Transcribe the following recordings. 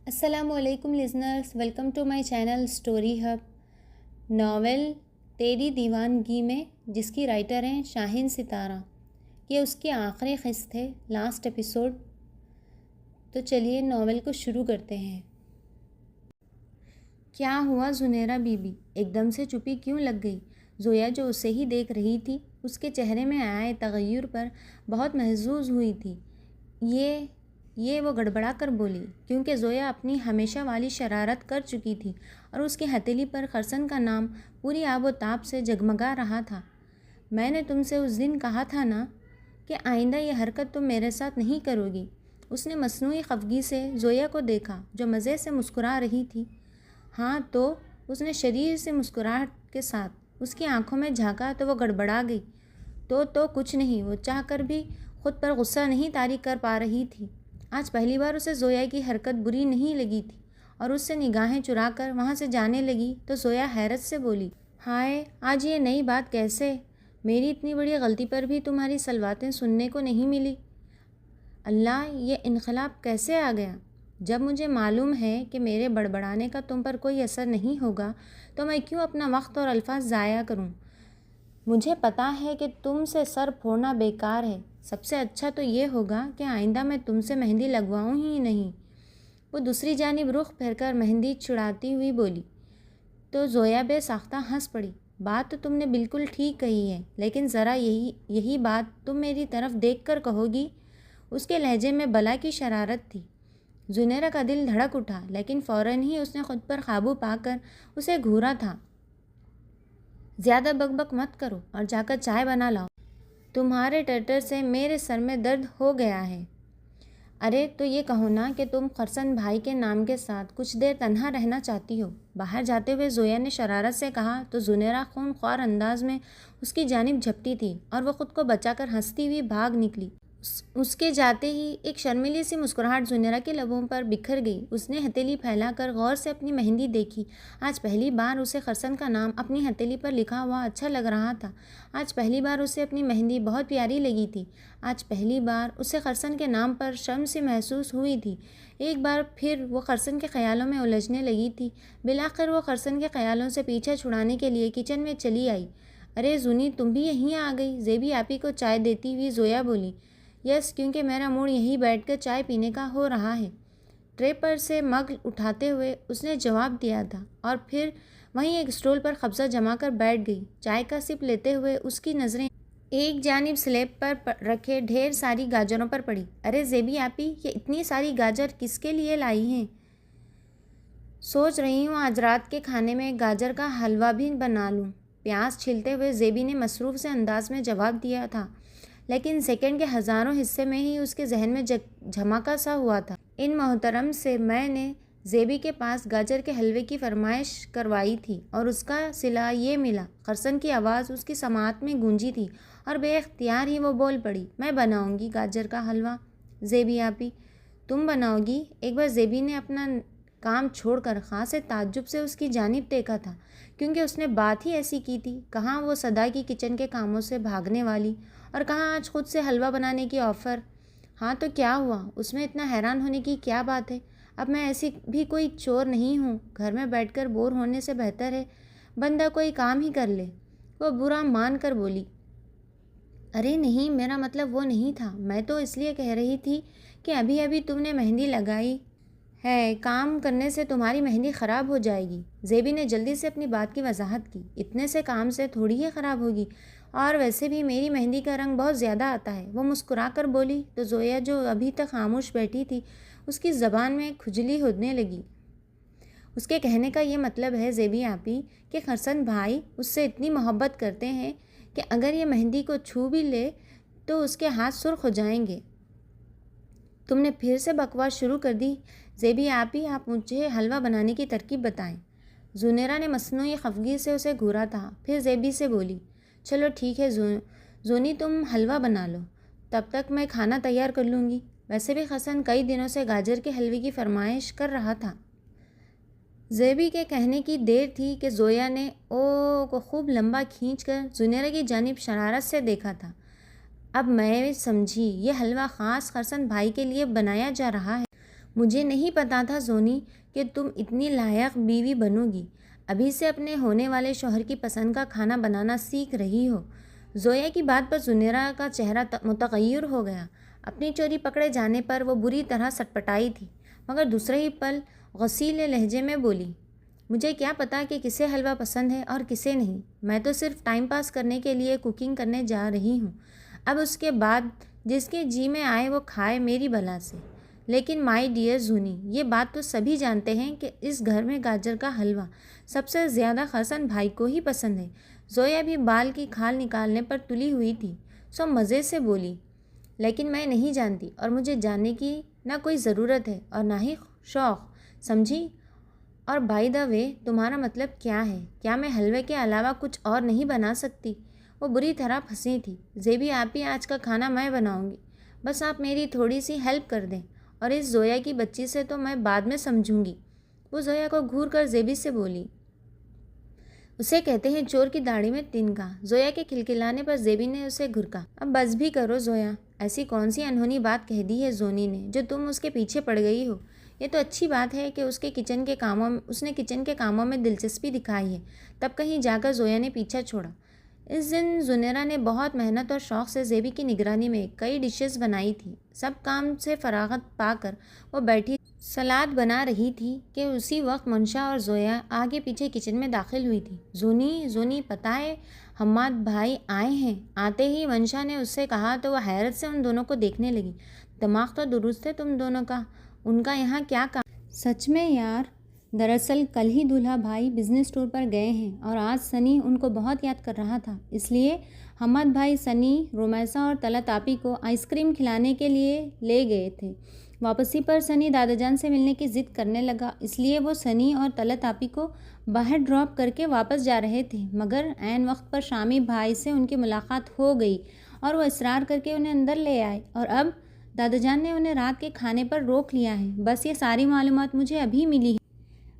السلام علیکم listeners, welcome to my channel story hub. Novel تیری دیوانگی میں، جس کی رائٹر ہیں شاہین ستارہ، یہ اس کی آخری قسط ہے، لاسٹ ایپیسوڈ۔ تو چلیے ناول کو شروع کرتے ہیں۔ کیا ہوا زنیرہ بی بی؟ ایک دم سے چپی کیوں لگ گئی؟ زویا جو اسے ہی دیکھ رہی تھی، اس کے چہرے میں آئے تغیر پر بہت محظوظ ہوئی تھی۔ یہ وہ گڑبڑا کر بولی، کیونکہ زویا اپنی ہمیشہ والی شرارت کر چکی تھی اور اس کی ہتھیلی پر خرسن کا نام پوری آب و تاب سے جگمگا رہا تھا۔ میں نے تم سے اس دن کہا تھا نا کہ آئندہ یہ حرکت تم میرے ساتھ نہیں کرو گی۔ اس نے مصنوعی خفگی سے زویا کو دیکھا جو مزے سے مسکرا رہی تھی۔ ہاں تو اس نے شریر سے مسکراہٹ کے ساتھ اس کی آنکھوں میں جھانکا تو وہ گڑبڑا گئی۔ تو کچھ نہیں، وہ چاہ کر بھی خود پر غصہ نہیں طاری کر پا رہی تھی۔ آج پہلی بار اسے زویا کی حرکت بری نہیں لگی تھی اور اس سے نگاہیں چرا کر وہاں سے جانے لگی تو زویا حیرت سے بولی، ہائے آج یہ نئی بات کیسے؟ میری اتنی بڑی غلطی پر بھی تمہاری سلواتیں سننے کو نہیں ملی۔ اللہ، یہ انقلاب کیسے آ گیا؟ جب مجھے معلوم ہے کہ میرے بڑبڑانے کا تم پر کوئی اثر نہیں ہوگا تو میں کیوں اپنا وقت اور الفاظ ضائع کروں؟ مجھے پتا ہے کہ تم سے سر پھوڑنا بیکار ہے۔ سب سے اچھا تو یہ ہوگا کہ آئندہ میں تم سے مہندی لگواؤں ہی نہیں۔ وہ دوسری جانب رخ پھیر کر مہندی چھڑاتی ہوئی بولی تو زویا بے ساختہ ہنس پڑی۔ بات تو تم نے بالکل ٹھیک کہی ہے، لیکن ذرا یہی بات تم میری طرف دیکھ کر کہو گی؟ اس کے لہجے میں بلا کی شرارت تھی۔ زنیرہ کا دل دھڑک اٹھا، لیکن فوراً ہی اس نے خود پر قابو پا کر اسے گھورا تھا۔ زیادہ بک بک مت کرو اور جا کر چائے بنا لاؤ۔ تمہارے ٹرٹر سے میرے سر میں درد ہو گیا ہے۔ ارے تو یہ کہو نا کہ تم خرسن بھائی کے نام کے ساتھ کچھ دیر تنہا رہنا چاہتی ہو۔ باہر جاتے ہوئے زویا نے شرارت سے کہا تو زنیرہ خون خوار انداز میں اس کی جانب جھپٹی تھی اور وہ خود کو بچا کر ہنستی ہوئی بھاگ نکلی۔ اس کے جاتے ہی ایک شرمیلی سی مسکراہٹ زنیرہ کے لبوں پر بکھر گئی۔ اس نے ہتھیلی پھیلا کر غور سے اپنی مہندی دیکھی۔ آج پہلی بار اسے خرسن کا نام اپنی ہتھیلی پر لکھا ہوا اچھا لگ رہا تھا۔ آج پہلی بار اسے اپنی مہندی بہت پیاری لگی تھی۔ آج پہلی بار اسے خرسن کے نام پر شرم سی محسوس ہوئی تھی۔ ایک بار پھر وہ خرسن کے خیالوں میں الجھنے لگی تھی۔ بالآخر وہ خرسن کے خیالوں سے پیچھا چھڑانے کے لیے کچن میں چلی آئی۔ ارے زنی، تم بھی یہیں آ گئی؟ زیبی آپی کو چائے دیتی ہوئی زویا بولی۔ یس، کیونکہ میرا موڈ یہیں بیٹھ کر چائے پینے کا ہو رہا ہے، ٹرے پر سے مگ اٹھاتے ہوئے اس نے جواب دیا تھا اور پھر وہیں ایک اسٹول پر قبضہ جما کر بیٹھ گئی۔ چائے کا سپ لیتے ہوئے اس کی نظریں ایک جانب سلیب پر رکھے ڈھیر ساری گاجروں پر پڑی۔ ارے زیبی آپی، یہ اتنی ساری گاجر کس کے لیے لائی ہیں؟ سوچ رہی ہوں آج رات کے کھانے میں گاجر کا حلوہ بھی بنا لوں، پیاز چھیلتے ہوئے زیبی نے مصروف سے انداز میں جواب دیا تھا، لیکن سیکنڈ کے ہزاروں حصے میں ہی اس کے ذہن میں جھماکا سا ہوا تھا۔ ان محترم سے میں نے زیبی کے پاس گاجر کے حلوے کی فرمائش کروائی تھی اور اس کا صلہ یہ ملا۔ خرسن کی آواز اس کی سماعت میں گونجی تھی اور بے اختیار ہی وہ بول پڑی، میں بناؤں گی گاجر کا حلوہ۔ زیبی آپی، تم بناؤ گی؟ ایک بار زیبی نے اپنا کام چھوڑ کر خاصے تعجب سے اس کی جانب دیکھا تھا، کیونکہ اس نے بات ہی ایسی کی تھی۔ کہاں وہ صدا کی کچن کے کاموں سے بھاگنے والی، اور کہاں آج خود سے حلوہ بنانے کی آفر۔ ہاں تو کیا ہوا؟ اس میں اتنا حیران ہونے کی کیا بات ہے؟ اب میں ایسی بھی کوئی چور نہیں ہوں، گھر میں بیٹھ کر بور ہونے سے بہتر ہے بندہ کوئی کام ہی کر لے۔ وہ برا مان کر بولی، ارے نہیں، میرا مطلب وہ نہیں تھا، میں تو اس لیے کہہ رہی تھی کہ ابھی ابھی تم نے مہندی لگائی ہے، کام کرنے سے تمہاری مہندی خراب ہو جائے گی۔ زیبی نے جلدی سے اپنی بات کی وضاحت کی، اتنے سے کام سے تھوڑی ہی خراب ہوگی، اور ویسے بھی میری مہندی کا رنگ بہت زیادہ آتا ہے۔ وہ مسکرا کر بولی تو زویا جو ابھی تک خاموش بیٹھی تھی اس کی زبان میں کھجلی ہونے لگی۔ اس کے کہنے کا یہ مطلب ہے زیبی آپی کہ خرسن بھائی اس سے اتنی محبت کرتے ہیں کہ اگر یہ مہندی کو چھو بھی لے تو اس کے ہاتھ سرخ ہو جائیں گے۔ تم نے پھر سے بکواس شروع کر دی۔ زیبی آپی، آپ مجھے حلوہ بنانے کی ترکیب بتائیں۔ زنیرہ نے مصنوعی خفگی سے اسے گھورا تھا، پھر زیبی سے بولی، چلو ٹھیک ہے زونی، تم حلوہ بنا لو، تب تک میں کھانا تیار کر لوں گی۔ ویسے بھی خرسن کئی دنوں سے گاجر کے حلوے کی فرمائش کر رہا تھا۔ زیبی کے کہنے کی دیر تھی کہ زویا نے او کو خوب لمبا کھینچ کر زنیرہ کی جانب شرارت سے دیکھا تھا۔ اب میں سمجھی، یہ حلوہ خاص خرسن بھائی کے لیے بنایا جا رہا ہے۔ مجھے نہیں پتا تھا زونی کہ تم اتنی لائق بیوی بنو گی۔ ابھی سے اپنے ہونے والے شوہر کی پسند کا کھانا بنانا سیکھ رہی ہو۔ زویا کی بات پر زنیرہ کا چہرہ متغیر ہو گیا۔ اپنی چوری پکڑے جانے پر وہ بری طرح سٹپٹائی تھی، مگر دوسرے ہی پل غصیلے لہجے میں بولی، مجھے کیا پتا کہ کسے حلوہ پسند ہے اور کسے نہیں۔ میں تو صرف ٹائم پاس کرنے کے لیے کوکنگ کرنے جا رہی ہوں۔ اب اس کے بعد جس کے جی میں آئے وہ کھائے میری بلا سے۔ لیکن مائی ڈیئر زونی، یہ بات تو سبھی جانتے ہیں کہ اس گھر میں گاجر کا حلوہ سب سے زیادہ حسن بھائی کو ہی پسند ہے۔ زویا بھی بال کی کھال نکالنے پر تلی ہوئی تھی، سو مزے سے بولی، لیکن میں نہیں جانتی اور مجھے جاننے کی نہ کوئی ضرورت ہے اور نہ ہی شوق، سمجھی؟ اور بائی دا وے، تمہارا مطلب کیا ہے؟ کیا میں حلوے کے علاوہ کچھ اور نہیں بنا سکتی؟ وہ بری طرح پھنسی تھی۔ زیبی آپی، آج کا کھانا میں بناؤں گی، بس آپ میری تھوڑی سی ہیلپ کر دیں، اور اس زویا کی بچی سے تو میں بعد میں سمجھوں گی۔ وہ زویا کو گھور کر زیبی سے بولی، اسے کہتے ہیں چور کی داڑھی میں تنکا۔ زویا کے کھلکھلانے پر زیبی نے اسے گھرکا۔ اب بس بھی کرو زویا، ایسی کون سی انہونی بات کہہ دی ہے زونی نے جو تم اس کے پیچھے پڑ گئی ہو؟ یہ تو اچھی بات ہے کہ اس نے کچن کے کاموں میں دلچسپی دکھائی ہے۔ تب کہیں جا کر زویا نے پیچھا چھوڑا۔ اس دن زنیرہ نے بہت محنت اور شوق سے زیبی کی نگرانی میں کئی ڈشز بنائی تھی۔ سب کام سے فراغت پا کر وہ بیٹھی سلاد بنا رہی تھی کہ اسی وقت منشا اور زویا آگے پیچھے کچن میں داخل ہوئی تھی۔ زونی پتہ ہے حماد بھائی آئے ہیں؟ آتے ہی منشا نے اس سے کہا تو وہ حیرت سے ان دونوں کو دیکھنے لگی۔ دماغ تو درست ہے تم دونوں کا، ان کا یہاں کیا کام؟ سچ میں یار، دراصل کل ہی دولہا بھائی بزنس ٹور پر گئے ہیں اور آج سنی ان کو بہت یاد کر رہا تھا، اس لیے حماد بھائی سنی، رومیسا اور طلعت آپی کو آئس کریم کھلانے کے لیے لے گئے تھے۔ واپسی پر سنی دادا جان سے ملنے کی ضد کرنے لگا، اس لیے وہ سنی اور طلعت آپی کو باہر ڈراپ کر کے واپس جا رہے تھے، مگر عین وقت پر شامی بھائی سے ان کی ملاقات ہو گئی اور وہ اصرار کر کے انہیں اندر لے آئے، اور اب دادا جان نے انہیں رات کے کھانے پر روک لیا ہے۔ بس یہ ساری معلومات مجھے ابھی ملی ہے۔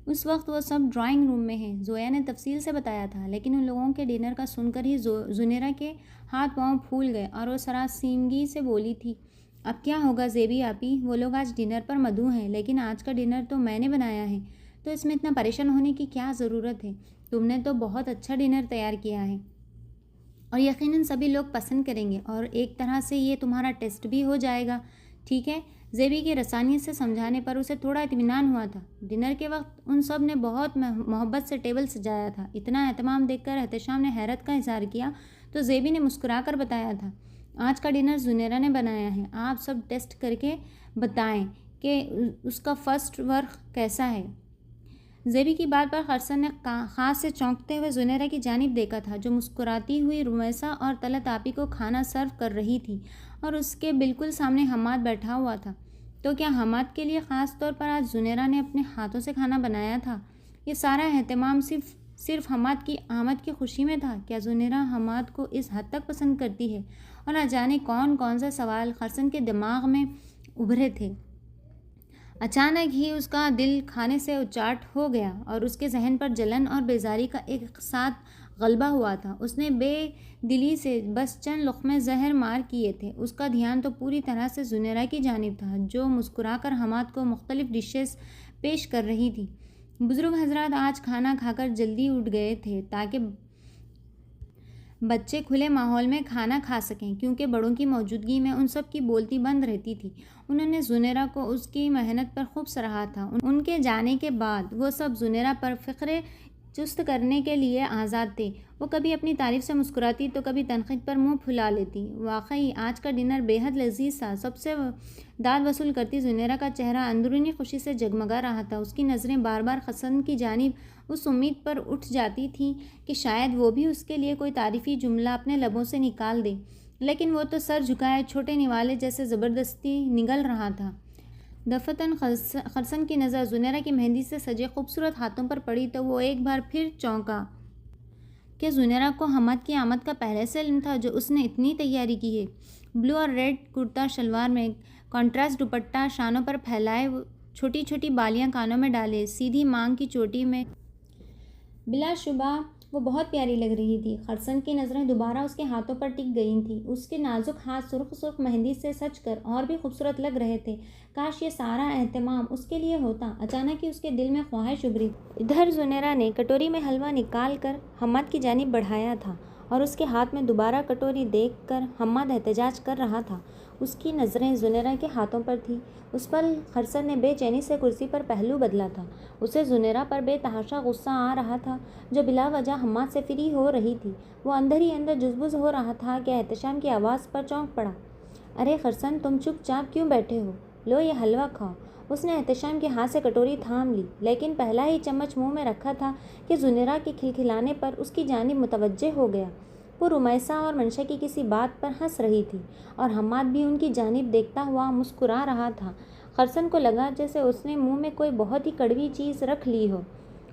اس وقت وہ سب ڈرائنگ روم میں ہیں، زویا نے تفصیل سے بتایا تھا، لیکن ان لوگوں کے ڈنر کا سن کر ہی زنیرہ کے ہاتھ پاؤں پھول گئے اور وہ سراسیمگی سے بولی تھی، اب کیا ہوگا زیبی آپی، وہ لوگ آج ڈنر پر مدعو ہیں، لیکن آج کا ڈنر تو میں نے بنایا ہے، تو اس میں اتنا پریشان ہونے کی کیا ضرورت ہے؟ تم نے تو بہت اچھا ڈنر تیار کیا ہے اور یقیناً سبھی لوگ پسند کریں گے، اور ایک طرح سے یہ تمہارا ٹیسٹ بھی ہو جائے گا، ٹھیک ہے؟ زیبی کی رسانیت سے سمجھانے پر اسے تھوڑا اطمینان ہوا تھا۔ ڈنر کے وقت ان سب نے بہت محبت سے ٹیبل سجایا تھا۔ اتنا اہتمام دیکھ کر احتشام نے حیرت کا اظہار کیا تو زیبی نے مسکرا کر بتایا تھا، آج کا ڈنر زنیرہ نے بنایا ہے، آپ سب ٹیسٹ کر کے بتائیں کہ اس کا فرسٹ ورک کیسا ہے۔ زیبی کی بات پر خرسن نے خاص سے چونکتے ہوئے زنیرہ کی جانب دیکھا تھا، جو مسکراتی ہوئی رومیسا اور طلعت آپی کو کھانا سرو کر رہی تھی، اور اس کے بالکل سامنے حماد بیٹھا ہوا تھا۔ تو کیا حماد کے لیے خاص طور پر آج زنیرہ نے اپنے ہاتھوں سے کھانا بنایا تھا؟ یہ سارا اہتمام صرف حماد کی آمد کی خوشی میں تھا؟ کیا زنیرہ حماد کو اس حد تک پسند کرتی ہے؟ اور نہ جانے کون سے سوال خرسن کے دماغ میں ابھرے تھے۔ اچانک ہی اس کا دل کھانے سے اچاٹ ہو گیا اور اس کے ذہن پر جلن اور بیزاری کا ایک ساتھ غلبہ ہوا تھا۔ اس نے بے دلی سے بس چند لقمے زہر مار کیے تھے۔ اس کا دھیان تو پوری طرح سے زنیرہ کی جانب تھا، جو مسکرا کر حماد کو مختلف ڈشز پیش کر رہی تھی۔ بزرگ حضرات آج کھانا کھا کر جلدی اٹھ گئے تھے تاکہ بچے کھلے ماحول میں کھانا کھا سکیں، کیونکہ بڑوں کی موجودگی میں ان سب کی بولتی بند رہتی تھی۔ انہوں نے زنیرہ کو اس کی محنت پر خوب سراہا تھا۔ ان کے جانے کے بعد وہ سب زنیرہ پر فخرے چست کرنے کے لیے آزاد تھے۔ وہ کبھی اپنی تعریف سے مسکراتی تو کبھی تنقید پر منہ پھلا لیتی۔ واقعی آج کا ڈنر بے حد لذیذ تھا۔ سب سے داد وصول کرتی زنیرہ کا چہرہ اندرونی خوشی سے جگمگا رہا تھا۔ اس کی نظریں بار بار خرسن کی جانب اس امید پر اٹھ جاتی تھیں کہ شاید وہ بھی اس کے لیے کوئی تعریفی جملہ اپنے لبوں سے نکال دے، لیکن وہ تو سر جھکائے چھوٹے نوالے جیسے زبردستی نگل رہا تھا۔ دفعتاً خرسن کی نظر زنیرہ کی مہندی سے سجے خوبصورت ہاتھوں پر پڑی تو وہ ایک بار پھر چونکا۔ کیا زنیرہ کو حماد کی آمد کا پہلے سے علم تھا جو اس نے اتنی تیاری کی ہے؟ بلو اور ریڈ کرتا شلوار میں کنٹراسٹ دوپٹہ شانوں پر پھیلائے، چھوٹی چھوٹی بالیاں کانوں میں ڈالے، سیدھی مانگ کی چوٹی میں بلا شبہ وہ بہت پیاری لگ رہی تھی۔ خرسن کی نظریں دوبارہ اس کے ہاتھوں پر ٹک گئی تھیں۔ اس کے نازک ہاتھ سرخ سرخ مہندی سے سج کر اور بھی خوبصورت لگ رہے تھے۔ کاش یہ سارا اہتمام اس کے لیے ہوتا۔ اچانک ہی اس کے دل میں خواہش ابھری۔ ادھر زنیرہ نے کٹوری میں حلوہ نکال کر حماد کی جانب بڑھایا تھا اور اس کے ہاتھ میں دوبارہ کٹوری دیکھ کر حماد احتجاج کر رہا تھا۔ اس کی نظریں زنیرہ کے ہاتھوں پر تھیں۔ اس پر خرسن نے بے چینی سے کرسی پر پہلو بدلا تھا۔ اسے زنیرہ پر بے تحاشا غصہ آ رہا تھا جو بلا وجہ حماد سے فری ہو رہی تھی۔ وہ اندر ہی اندر جزبز ہو رہا تھا کہ احتشام کی آواز پر چونک پڑا۔ ارے خرسن، تم چپ چاپ کیوں بیٹھے ہو؟ لو یہ حلوہ کھاؤ۔ اس نے احتشام کے ہاتھ سے کٹوری تھام لی، لیکن پہلا ہی چمچ منہ میں رکھا تھا کہ زنیرہ کے کھلکھلانے پر اس کی جانب متوجہ ہو گیا۔ وہ رمیسا اور منشا کی کسی بات پر ہنس رہی تھی اور حماد بھی ان کی جانب دیکھتا ہوا مسکرا رہا تھا۔ خرسن کو لگا جیسے اس نے منہ میں کوئی بہت ہی کڑوی چیز رکھ لی ہو۔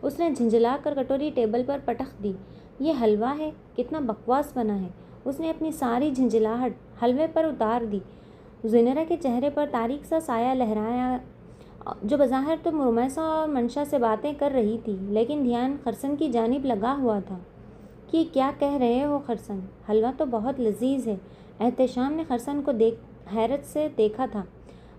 اس نے جھنجھلا کر کٹوری ٹیبل پر پٹخ دی۔ یہ حلوہ ہے، کتنا بکواس بنا ہے۔ اس نے اپنی ساری جھنجھلاہٹ حلوے پر اتار دی۔ زنیرہ کے چہرے پر تاریک سا سایہ لہرایا، جو بظاہر تو رمیسا اور منشا سے باتیں کر رہی تھی، لیکن دھیان خرسن کی جانب لگا ہوا تھا۔ کہ کیا کہہ رہے ہو خرسن؟ حلوہ تو بہت لذیذ ہے۔ احتشام نے خرسن کو حیرت سے دیکھا تھا۔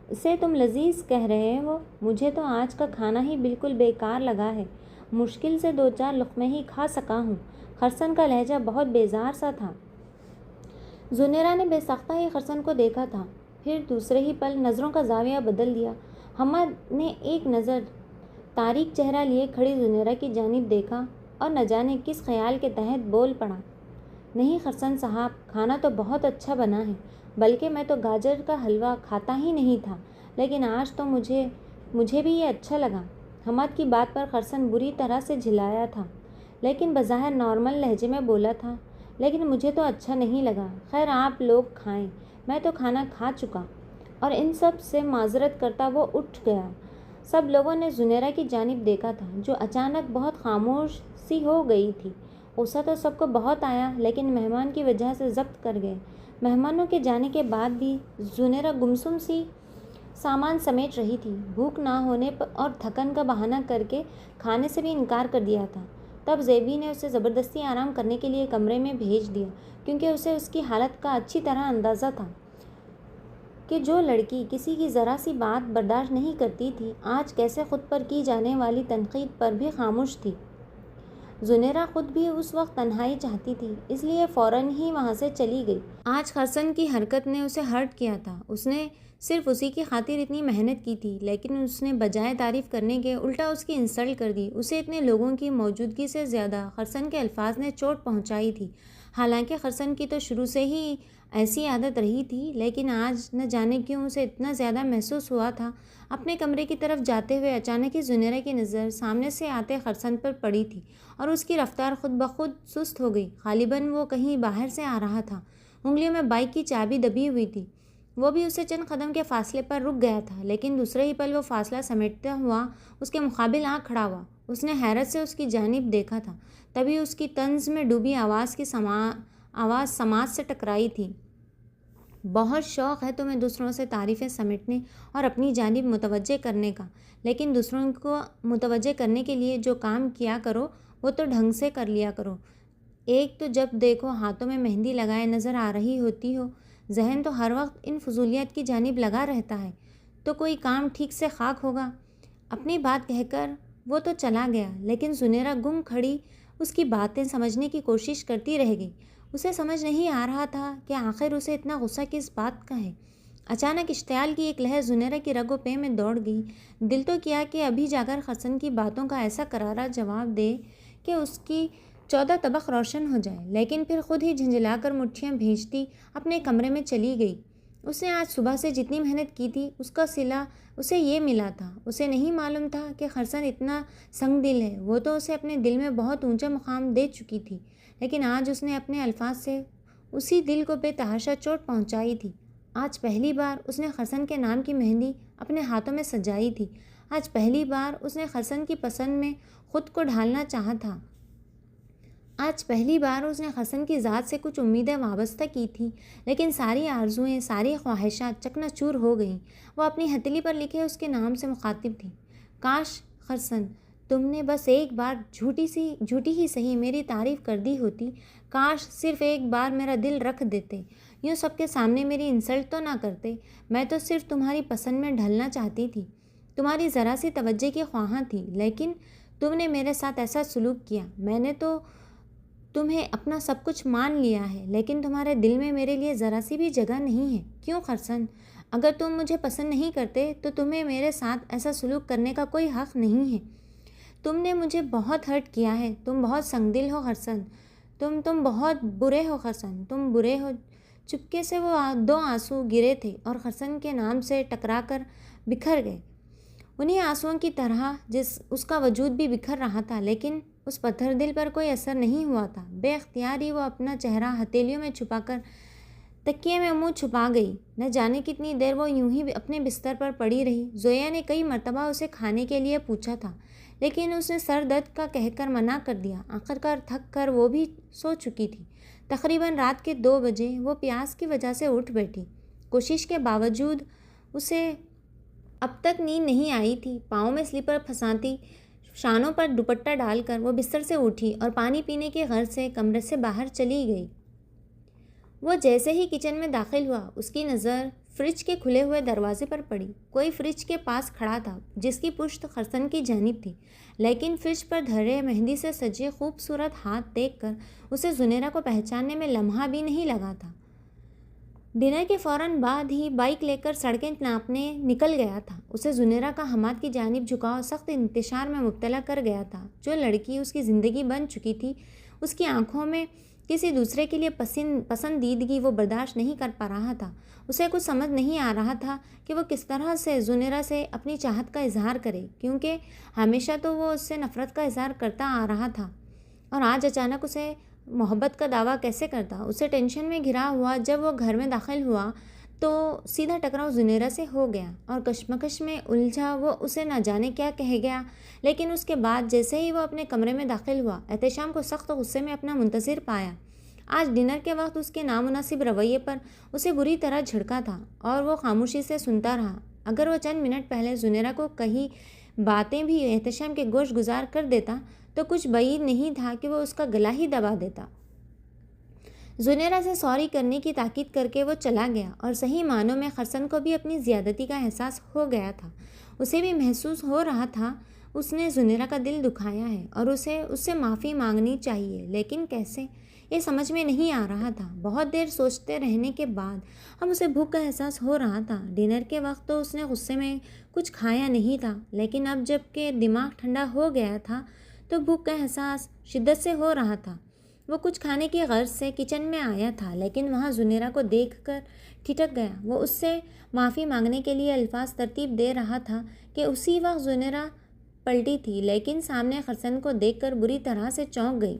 اسے تم لذیذ کہہ رہے ہو؟ مجھے تو آج کا کھانا ہی بالکل بیکار لگا ہے۔ مشکل سے 2-4 لقمے ہی کھا سکا ہوں۔ خرسن کا لہجہ بہت بیزار سا تھا۔ زنیرہ نے بے سختہ ہی خرسن کو دیکھا تھا، پھر دوسرے ہی پل نظروں کا زاویہ بدل دیا۔ حماد نے ایک نظر تاریک چہرہ لیے کھڑی زنیرہ کی جانب دیکھا اور نہ جانے کس خیال کے تحت بول پڑا۔ نہیں خرسن صاحب، کھانا تو بہت اچھا بنا ہے، بلکہ میں تو گاجر کا حلوہ کھاتا ہی نہیں تھا، لیکن آج تو مجھے بھی یہ اچھا لگا۔ حماد کی بات پر خرسن بری طرح سے جھلایا تھا، لیکن بظاہر نارمل لہجے میں بولا تھا، لیکن مجھے تو اچھا نہیں لگا۔ خیر آپ لوگ کھائیں، میں تو کھانا کھا چکا۔ اور ان سب سے معذرت کرتا وہ اٹھ گیا۔ سب لوگوں نے زنیرہ کی جانب دیکھا تھا، جو اچانک بہت خاموش سی ہو گئی تھی۔ غصہ تو سب کو بہت آیا، لیکن مہمان کی وجہ سے ضبط کر گئے۔ مہمانوں کے جانے کے بعد بھی زنیرہ گمسم سی سامان سمیٹ رہی تھی۔ بھوک نہ ہونے اور تھکن کا بہانہ کر کے کھانے سے بھی انکار کر دیا تھا۔ تب زیبی نے اسے زبردستی آرام کرنے کے لیے کمرے میں بھیج دیا، کیونکہ اسے اس کی حالت کا اچھی طرح اندازہ تھا کہ جو لڑکی کسی کی ذرا سی بات برداشت نہیں کرتی تھی، آج کیسے خود پر کی جانے والی تنقید پر بھی خاموش تھی۔ زنیرہ خود بھی اس وقت تنہائی چاہتی تھی، اس لیے فوراً ہی وہاں سے چلی گئی۔ آج خرسن کی حرکت نے اسے ہرٹ کیا تھا۔ اس نے صرف اسی کی خاطر اتنی محنت کی تھی، لیکن اس نے بجائے تعریف کرنے کے الٹا اس کی انسلٹ کر دی۔ اسے اتنے لوگوں کی موجودگی سے زیادہ خرسن کے الفاظ نے چوٹ پہنچائی تھی۔ حالانکہ خرسن کی تو شروع سے ہی ایسی عادت رہی تھی، لیکن آج نہ جانے کیوں اسے اتنا زیادہ محسوس ہوا تھا۔ اپنے کمرے کی طرف جاتے ہوئے اچانک ہی زنیرہ کی نظر سامنے سے آتے خرسن پر پڑی تھی اور اس کی رفتار خود بخود سست ہو گئی۔ غالباً وہ کہیں باہر سے آ رہا تھا۔ انگلیوں میں بائک کی چابی دبی ہوئی تھی۔ وہ بھی اسے چند قدم کے فاصلے پر رک گیا تھا، لیکن دوسرے ہی پل وہ فاصلہ سمیٹتا ہوا اس کے مقابل آ کھڑا ہوا۔ اس نے حیرت سے اس کی جانب دیکھا تھا، تبھی اس کی طنز میں ڈوبی آواز سماعت سے ٹکرائی تھی۔ بہت شوق ہے تمہیں دوسروں سے تعریفیں سمیٹنے اور اپنی جانب متوجہ کرنے کا، لیکن دوسروں کو متوجہ کرنے کے لیے جو کام کیا کرو وہ تو ڈھنگ سے کر لیا کرو۔ ایک تو جب دیکھو ہاتھوں میں مہندی لگائے نظر آ رہی ہوتی ہو، ذہن تو ہر وقت ان فضولیات کی جانب لگا رہتا ہے، تو کوئی کام ٹھیک سے خاک ہوگا۔ اپنی بات کہہ کر وہ تو چلا گیا، لیکن زنیرہ گم کھڑی اس کی باتیں سمجھنے کی کوشش کرتی رہ گئی۔ اسے سمجھ نہیں آ رہا تھا کہ آخر اسے اتنا غصہ کس بات کا ہے۔ اچانک اشتعال کی ایک لہر زنیرہ کی رگ و پے میں دوڑ گئی۔ دل تو کیا کہ ابھی جا کر خرسن کی باتوں کا ایسا کرارا جواب دے کہ اس کی 14 طبق روشن ہو جائے، لیکن پھر خود ہی جھنجھلا کر مٹھیاں بھیجتی اپنے کمرے میں چلی گئی۔ اس نے آج صبح سے جتنی محنت کی تھی، اس کا صلہ اسے یہ ملا تھا۔ اسے نہیں معلوم تھا کہ خرسن اتنا سنگ دل ہے۔ وہ تو اسے اپنے دل میں بہت اونچا مقام دے چکی تھی، لیکن آج اس نے اپنے الفاظ سے اسی دل کو بے تحاشا چوٹ پہنچائی تھی۔ آج پہلی بار اس نے خرسن کے نام کی مہندی اپنے ہاتھوں میں سجائی تھی۔ آج پہلی بار اس نے خرسن کی پسند میں خود کو ڈھالنا چاہا تھا۔ آج پہلی بار اس نے خرسن کی ذات سے کچھ امیدیں وابستہ کی تھیں، لیکن ساری آرزوئیں، ساری خواہشات چکنا چور ہو گئیں۔ وہ اپنی ہتھیلی پر لکھے اس کے نام سے مخاطب تھی۔ کاش خرسن، تم نے بس ایک بار جھوٹی ہی صحیح میری تعریف کر دی ہوتی، کاش صرف ایک بار میرا دل رکھ دیتے، یوں سب کے سامنے میری انسلٹ تو نہ کرتے۔ میں تو صرف تمہاری پسند میں ڈھلنا چاہتی تھی، تمہاری ذرا سی توجہ کی خواہاں تھی، لیکن تم نے میرے ساتھ ایسا سلوک کیا۔ میں نے تو تمہیں اپنا سب کچھ مان لیا ہے، لیکن تمہارے دل میں میرے لیے ذرا سی بھی جگہ نہیں ہے۔ کیوں خرسن؟ اگر تم مجھے پسند نہیں کرتے تو تمہیں میرے ساتھ ایسا سلوک کرنے کا کوئی حق نہیں ہے۔ تم نے مجھے بہت ہرٹ کیا ہے، تم بہت سنگ دل ہو خرسن، تم بہت برے ہو خرسن، تم برے ہو۔ چپکے سے وہ 2 آنسو گرے تھے اور خرسن کے نام سے ٹکرا کر بکھر گئے، انہیں آنسوؤں کی طرح اس کا وجود بھی بکھر رہا تھا، لیکن اس پتھر دل پر کوئی اثر نہیں ہوا تھا۔ بے اختیار ہی وہ اپنا چہرہ ہتھیلیوں میں چھپا کر تکیے میں منہ چھپا گئی۔ نہ جانے کتنی دیر وہ یوں ہی اپنے بستر پر پڑی رہی۔ زویا نے کئی مرتبہ اسے کھانے کے لیے پوچھا تھا، لیکن اس نے سر درد کا کہہ کر منع کر دیا۔ آخرکار تھک کر وہ بھی سو چکی تھی۔ تقریباً رات کے 2 بجے وہ پیاس کی وجہ سے اٹھ بیٹھی۔ کوشش کے باوجود اسے اب تک نیند نہیں آئی تھی۔ پاؤں میں سلیپر پھنساتی، شانوں پر دوپٹہ ڈال کر وہ بستر سے اٹھی اور پانی پینے کی غرض سے کمرے سے باہر چلی گئی۔ وہ جیسے ہی کچن میں داخل ہوا، اس کی نظر فریج کے کھلے ہوئے دروازے پر پڑی۔ کوئی فریج کے پاس کھڑا تھا جس کی پشت خرسن کی جانب تھی، لیکن فریج پر دھرے مہندی سے سجے خوبصورت ہاتھ دیکھ کر اسے زنیرہ کو پہچاننے میں لمحہ بھی نہیں لگا تھا۔ ڈنر کے فوراً بعد ہی بائک لے کر سڑکیں ناپنے نکل گیا تھا۔ اسے زنیرہ کا حماد کی جانب جھکاؤ سخت انتشار میں مبتلا کر گیا تھا۔ جو لڑکی اس کی زندگی بن چکی تھی، اس کی آنکھوں میں کسی دوسرے کے لیے پسندیدگی وہ برداشت نہیں کر پا رہا تھا۔ اسے کچھ سمجھ نہیں آ رہا تھا کہ وہ کس طرح سے زنیرہ سے اپنی چاہت کا اظہار کرے، کیونکہ ہمیشہ تو وہ اس سے نفرت کا اظہار کرتا آ رہا تھا، اور آج اچانک اسے محبت کا دعویٰ کیسے کرتا۔ اسے ٹینشن میں گھرا ہوا جب وہ گھر میں داخل ہوا تو سیدھا ٹکراؤ زنیرہ سے ہو گیا، اور کشمکش میں الجھا وہ اسے نہ جانے کیا کہہ گیا۔ لیکن اس کے بعد جیسے ہی وہ اپنے کمرے میں داخل ہوا، احتشام کو سخت غصے میں اپنا منتظر پایا۔ آج ڈنر کے وقت اس کے نامناسب رویے پر اسے بری طرح جھڑکا تھا، اور وہ خاموشی سے سنتا رہا۔ اگر وہ چند منٹ پہلے زنیرہ کو کہی باتیں بھی احتشام کے گوش گزار کر دیتا تو کچھ بعید نہیں تھا کہ وہ اس کا گلا ہی دبا دیتا۔ زنیرہ سے سوری کرنے کی تاکید کر کے وہ چلا گیا، اور صحیح معنوں میں خرسن کو بھی اپنی زیادتی کا احساس ہو گیا تھا۔ اسے بھی محسوس ہو رہا تھا اس نے زنیرہ کا دل دکھایا ہے اور اسے اس سے معافی مانگنی چاہیے، لیکن کیسے، یہ سمجھ میں نہیں آ رہا تھا۔ بہت دیر سوچتے رہنے کے بعد اب اسے بھوک کا احساس ہو رہا تھا۔ ڈنر کے وقت تو اس نے غصے میں کچھ کھایا نہیں تھا، لیکن اب جب کہ دماغ ٹھنڈا ہو گیا تھا تو بھوک کا احساس شدت سے ہو رہا تھا۔ وہ کچھ کھانے کی غرض سے کچن میں آیا تھا، لیکن وہاں زنیرہ کو دیکھ کر ٹھٹک گیا۔ وہ اس سے معافی مانگنے کے لیے الفاظ ترتیب دے رہا تھا کہ اسی وقت زنیرہ پلٹی تھی، لیکن سامنے خرسن کو دیکھ کر بری طرح سے چونک گئی۔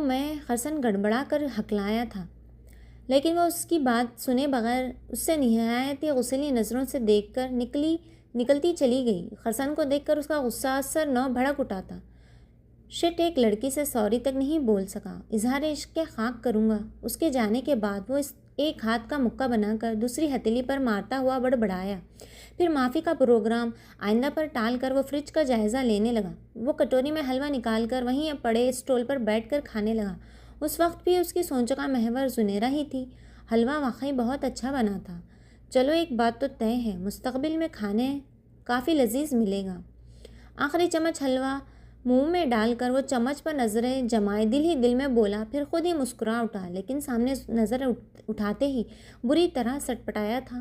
میں خرسن گڑبڑا کر ہکلایا تھا، لیکن وہ اس کی بات سنے بغیر اس سے نہایت ہی غصیلی نظروں سے دیکھ کر نکلتی چلی گئی۔ خرسن کو دیکھ کر اس کا غصہ سر نو بھڑک اٹھا تھا۔ شٹ، ایک لڑکی سے سوری تک نہیں بول سکا، اظہار عشق کے خاک کروں گا۔ اس کے جانے کے بعد وہ ایک ہاتھ کا مکہ بنا کر دوسری ہتھیلی پر مارتا ہوا بڑبڑایا، پھر معافی کا پروگرام آئندہ پر ٹال کر وہ فریج کا جائزہ لینے لگا۔ وہ کٹوری میں حلوہ نکال کر وہیں پڑے اسٹول پر بیٹھ کر کھانے لگا۔ اس وقت بھی اس کی سوچ کا محور زنیرہ ہی تھی۔ حلوہ واقعی بہت اچھا بنا تھا۔ چلو ایک بات تو طے ہے، مستقبل میں کھانے کافی لذیذ ملے گا۔ آخری چمچ حلوہ منہ میں ڈال کر وہ چمچ پر نظریں جمائے دل ہی دل میں بولا، پھر خود ہی مسکرا اٹھا، لیکن سامنے نظر اٹھاتے ہی بری طرح سٹپٹایا تھا۔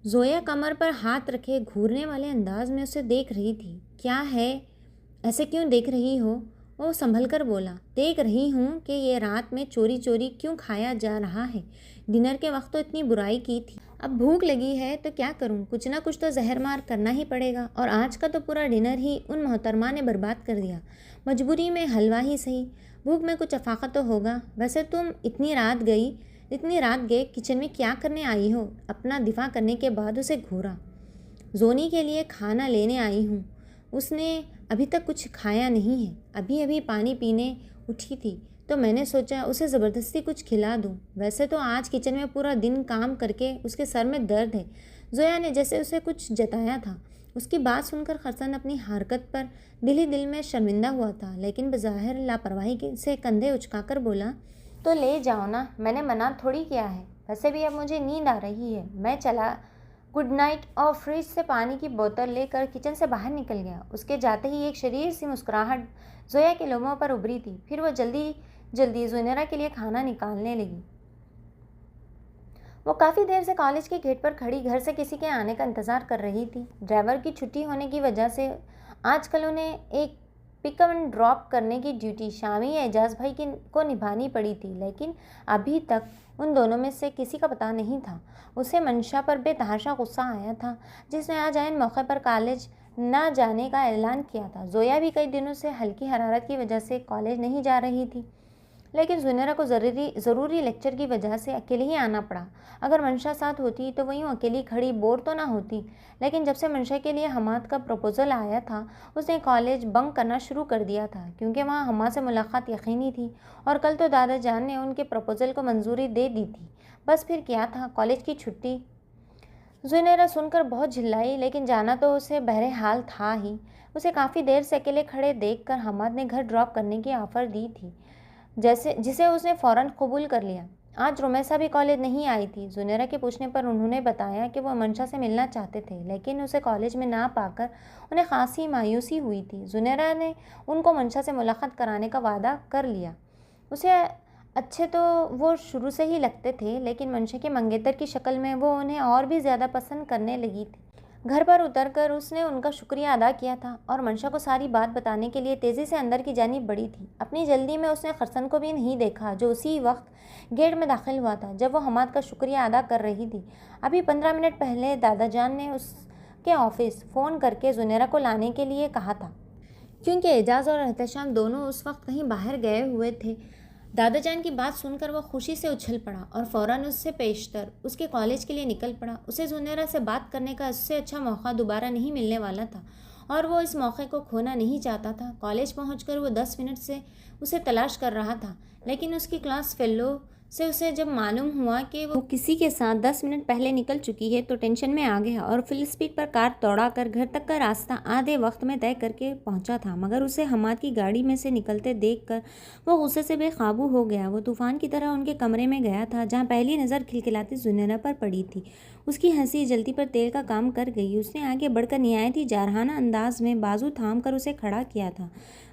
زویا کمر پر ہاتھ رکھے گھورنے والے انداز میں اسے دیکھ رہی تھی۔ کیا ہے، ایسے کیوں دیکھ رہی ہو؟ وہ سنبھل کر بولا۔ دیکھ رہی ہوں کہ یہ رات میں چوری چوری کیوں کھایا جا رہا ہے۔ ڈنر کے وقت تو اتنی برائی کی تھی، اب بھوک لگی ہے تو کیا کروں، کچھ نہ کچھ تو زہر مار کرنا ہی پڑے گا، اور آج کا تو پورا ڈنر ہی ان محترمہ نے برباد کر دیا۔ مجبوری میں حلوہ ہی صحیح، بھوک میں کچھ افاقہ تو ہوگا۔ ویسے تم اتنی رات گئے کچن میں کیا کرنے آئی ہو؟ اپنا دفاع کرنے کے بعد اسے گھورا۔ زونی کے لیے کھانا لینے آئی ہوں، اس نے ابھی تک کچھ کھایا نہیں ہے، ابھی پانی پینے اٹھی تھی تو میں نے سوچا اسے زبردستی کچھ کھلا دوں۔ ویسے تو آج کچن میں پورا دن کام کر کے اس کے سر میں درد ہے۔ زویا نے جیسے اسے کچھ جتایا تھا، اس کی بات سن کر خرسن اپنی حرکت پر دل ہی دل میں شرمندہ ہوا تھا، لیکن بظاہر لاپرواہی سے کندھے اچکا کر بولا، تو لے جاؤ نا، میں نے منع تھوڑی کیا ہے، ویسے بھی اب مجھے نیند آ رہی ہے۔ میں چلا گڈ نائٹ اور فریج سے پانی کی بوتل لے کر کچن سے باہر نکل گیا۔ اس کے جاتے ہی ایک شریر سی مسکراہٹ زویا کے لبوں پر ابھری تھی، پھر وہ جلدی جلدی زنیرہ کے لیے کھانا نکالنے لگی۔ وہ کافی دیر سے کالج کے گیٹ پر کھڑی گھر سے کسی کے آنے کا انتظار کر رہی تھی۔ ڈرائیور کی چھٹی ہونے کی وجہ سے آج کل انہیں ایک پک اینڈ ڈراپ کرنے کی ڈیوٹی شامی اعجاز بھائی کو نبھانی پڑی تھی، لیکن ابھی تک ان دونوں میں سے کسی کا پتہ نہیں تھا۔ اسے منشا پر بے تحاشا غصہ آیا تھا، جس نے آج عین موقع پر کالج نہ جانے کا اعلان کیا تھا۔ زویا بھی کئی دنوں سے ہلکی حرارت کی وجہ سے کالج نہیں جا رہی تھی، لیکن زنیرہ کو ضروری لیکچر کی وجہ سے اکیلے ہی آنا پڑا۔ اگر منشا ساتھ ہوتی تو وہ یوں اکیلی کھڑی بور تو نہ ہوتی، لیکن جب سے منشا کے لیے حماد کا پروپوزل آیا تھا، اس نے کالج بنک کرنا شروع کر دیا تھا، کیونکہ وہاں حماد سے ملاقات یقینی تھی، اور کل تو دادا جان نے ان کے پروپوزل کو منظوری دے دی تھی۔ بس پھر کیا تھا، کالج کی چھٹی۔ زنیرہ سن کر بہت جھلائی، لیکن جانا تو اسے بہرحال تھا ہی۔ اسے کافی دیر سے اکیلے کھڑے دیکھ کر حماد نے گھر ڈراپ کرنے کی آفر دی تھی، جسے اس نے فوراً قبول کر لیا۔ آج رمیسا بھی کالج نہیں آئی تھی۔ زنیرہ کے پوچھنے پر انہوں نے بتایا کہ وہ منشا سے ملنا چاہتے تھے، لیکن اسے کالج میں نہ پا کر انہیں خاصی مایوسی ہوئی تھی۔ زنیرہ نے ان کو منشا سے ملاقات کرانے کا وعدہ کر لیا۔ اسے اچھے تو وہ شروع سے ہی لگتے تھے، لیکن منشا کے منگیتر کی شکل میں وہ انہیں اور بھی زیادہ پسند کرنے لگی تھی۔ گھر پر اتر کر اس نے ان کا شکریہ ادا کیا تھا اور منشا کو ساری بات بتانے کے لیے تیزی سے اندر کی جانب بڑھی تھی۔ اپنی جلدی میں اس نے خرسن کو بھی نہیں دیکھا، جو اسی وقت گیٹ میں داخل ہوا تھا جب وہ حماد کا شکریہ ادا کر رہی تھی۔ ابھی 15 منٹ پہلے دادا جان نے اس کے آفس فون کر کے زنیرہ کو لانے کے لیے کہا تھا، کیونکہ اعجاز اور احتشام دونوں اس وقت کہیں باہر گئے ہوئے تھے۔ دادا جان کی بات سن کر وہ خوشی سے اچھل پڑا اور فوراً اس سے پیشتر اس کے کالج کے لیے نکل پڑا۔ اسے زنیرہ سے بات کرنے کا اس سے اچھا موقع دوبارہ نہیں ملنے والا تھا، اور وہ اس موقع کو کھونا نہیں چاہتا تھا۔ کالج پہنچ کر وہ 10 منٹ سے اسے تلاش کر رہا تھا، لیکن اس کی کلاس فیلو سے اسے جب معلوم ہوا کہ وہ کسی کے ساتھ 10 منٹ پہلے نکل چکی ہے تو ٹینشن میں آ گیا اور فل اسپیڈ پر کار دوڑا کر گھر تک کا راستہ آدھے وقت میں طے کر کے پہنچا تھا۔ مگر اسے حماد کی گاڑی میں سے نکلتے دیکھ کر وہ غصے سے بے قابو ہو گیا۔ وہ طوفان کی طرح ان کے کمرے میں گیا تھا، جہاں پہلی نظر کھلکھلاتی زنیرہ پر پڑی تھی۔ اس کی ہنسی جلتی پر تیل کا کام کر گئی۔ اس نے آگے بڑھ کر نہایت ہی جارحانہ انداز میں بازو تھام کر اسے کھڑا کیا تھا۔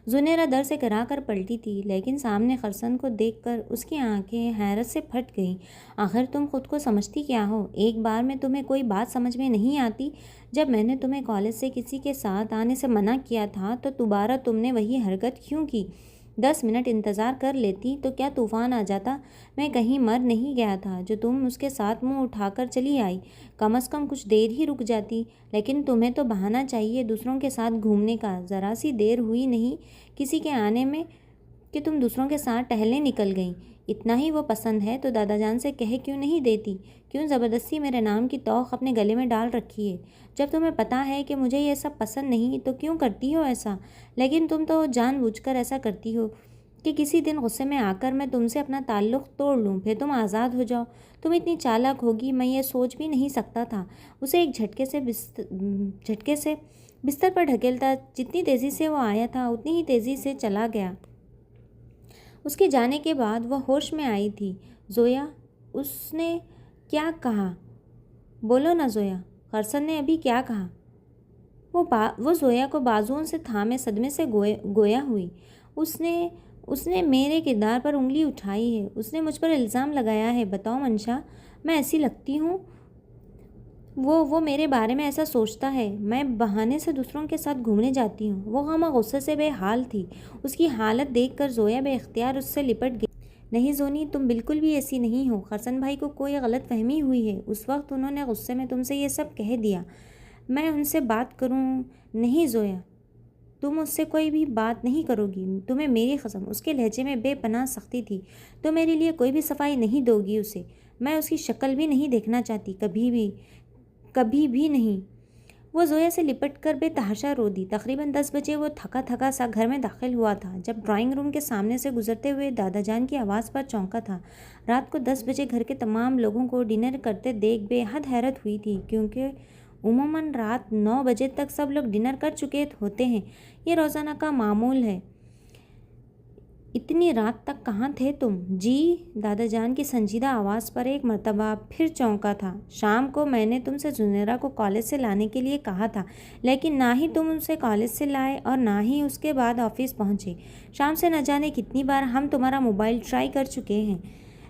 زنیرہ در سے کراہ کر پلٹی تھی، لیکن سامنے خرسن کو دیکھ کر اس کی آنکھیں حیرت سے پھٹ گئیں۔ آخر تم خود کو سمجھتی کیا ہو؟ ایک بار میں تمہیں کوئی بات سمجھ میں نہیں آتی؟ جب میں نے تمہیں کالج سے کسی کے ساتھ آنے سے منع کیا تھا تو دوبارہ تم نے وہی حرکت کیوں کی؟ 10 منٹ انتظار کر لیتی تو کیا طوفان آ جاتا؟ میں کہیں مر نہیں گیا تھا جو تم اس کے ساتھ منہ اٹھا کر چلی آئی۔ کم از کم کچھ دیر ہی رک جاتی۔ لیکن تمہیں تو بہانہ چاہیے دوسروں کے ساتھ گھومنے کا۔ ذرا سی دیر ہوئی نہیں کسی کے آنے میں کہ تم دوسروں کے ساتھ ٹہلنے نکل گئیں۔ اتنا ہی وہ پسند ہے تو دادا جان سے کہہ کیوں نہیں دیتی؟ کیوں زبردستی میرے نام کی توق اپنے گلے میں ڈال رکھی ہے؟ جب تمہیں پتہ ہے کہ مجھے یہ سب پسند نہیں تو کیوں کرتی ہو ایسا؟ لیکن تم تو جان بوجھ کر ایسا کرتی ہو کہ کسی دن غصے میں آ کر میں تم سے اپنا تعلق توڑ لوں، پھر تم آزاد ہو جاؤ۔ تم اتنی چالاک ہوگی میں یہ سوچ بھی نہیں سکتا تھا۔ اسے ایک جھٹکے سے بستر پر ڈھکیلتا جتنی تیزی سے وہ آیا تھا اتنی ہی تیزی سے چلا گیا۔ اس کے جانے کے بعد وہ ہوش میں آئی تھی۔ زویا، اس نے کیا کہا؟ بولو نا زویا، خرسن نے ابھی کیا کہا؟ وہ زویا کو بازوؤں سے تھامے صدمے سے گویا ہوئی۔ اس نے میرے کردار پر انگلی اٹھائی ہے، اس نے مجھ پر الزام لگایا ہے۔ بتاؤ منشا، میں ایسی لگتی ہوں؟ وہ میرے بارے میں ایسا سوچتا ہے۔ میں بہانے سے دوسروں کے ساتھ گھومنے جاتی ہوں۔ وہ غم و غصے سے بے حال تھی۔ اس کی حالت دیکھ کر زویا بے اختیار اس سے لپٹ گئی۔ نہیں زونی، تم بالکل بھی ایسی نہیں ہو۔ خرسن بھائی کو کوئی غلط فہمی ہوئی ہے۔ اس وقت انہوں نے غصے میں تم سے یہ سب کہہ دیا۔ میں ان سے بات کروں؟ نہیں زویا، تم اس سے کوئی بھی بات نہیں کرو گی، تمہیں میری قسم۔ اس کے لہجے میں بے پناہ سختی تھی۔ تو میرے لیے کوئی بھی صفائی نہیں دو گی اسے؟ میں اس کی شکل بھی نہیں دیکھنا چاہتی، کبھی بھی نہیں۔ وہ زویا سے لپٹ کر بے تحاشا رو دی۔ تقریباً 10 بجے وہ تھکا تھکا سا گھر میں داخل ہوا تھا جب ڈرائنگ روم کے سامنے سے گزرتے ہوئے دادا جان کی آواز پر چونکا تھا۔ رات کو 10 بجے گھر کے تمام لوگوں کو ڈنر کرتے دیکھ بے حد حیرت ہوئی تھی، کیونکہ عموماً رات 9 بجے تک سب لوگ ڈنر کر چکے ہوتے ہیں، یہ روزانہ کا معمول ہے۔ اتنی رات تک کہاں تھے تم؟ جی، دادا جان کی سنجیدہ آواز پر ایک مرتبہ پھر چونکا تھا۔ شام کو میں نے تم سے زنیرہ کو کالج سے لانے کے لیے کہا تھا، لیکن نہ ہی تم اسے کالج سے لائے اور نہ ہی اس کے بعد آفس پہنچے۔ شام سے نہ جانے کتنی بار ہم تمہارا موبائل ٹرائی کر چکے ہیں،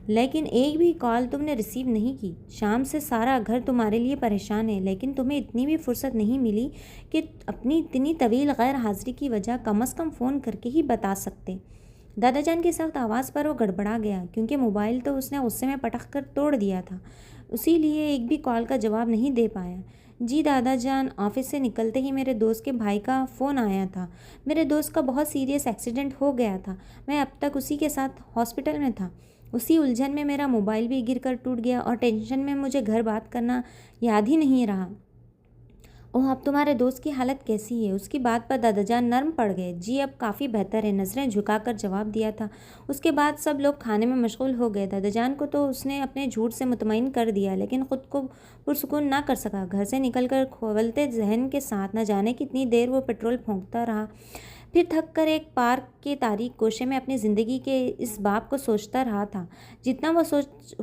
لیکن ایک بھی کال تم نے ریسیو نہیں کی۔ شام سے سارا گھر تمہارے لیے پریشان ہے، لیکن تمہیں اتنی بھی فرصت نہیں ملی کہ اپنی اتنی طویل غیر حاضری کی وجہ کم از کم فون کر کے ہی بتا سکتے۔ دادا جان کی سخت آواز پر وہ گڑبڑا گیا، کیونکہ موبائل تو اس نے غصے میں پٹک کر توڑ دیا تھا، اسی لیے ایک بھی کال کا جواب نہیں دے پایا۔ جی دادا جان، آفس سے نکلتے ہی میرے دوست کے بھائی کا فون آیا تھا۔ میرے دوست کا بہت سیریس ایکسیڈنٹ ہو گیا تھا، میں اب تک اسی کے ساتھ ہاسپٹل میں تھا۔ اسی الجھن میں میرا موبائل بھی گر کر ٹوٹ گیا اور ٹینشن میں مجھے گھر بات کرنا یاد ہی نہیں رہا۔ اوہ، اب تمہارے دوست کی حالت کیسی ہے؟ اس کی بات پر دادا جان نرم پڑ گئے۔ جی اب کافی بہتر ہے، نظریں جھکا کر جواب دیا تھا۔ اس کے بعد سب لوگ کھانے میں مشغول ہو گئے۔ دادا جان کو تو اس نے اپنے جھوٹ سے مطمئن کر دیا، لیکن خود کو پرسکون نہ کر سکا۔ گھر سے نکل کر کھولتے ذہن کے ساتھ نہ جانے کتنی دیر وہ پیٹرول پھونکتا رہا، پھر تھک کر ایک پارک کے تاریک گوشے میں اپنی زندگی کے اس باب کو سوچتا رہا تھا۔ جتنا وہ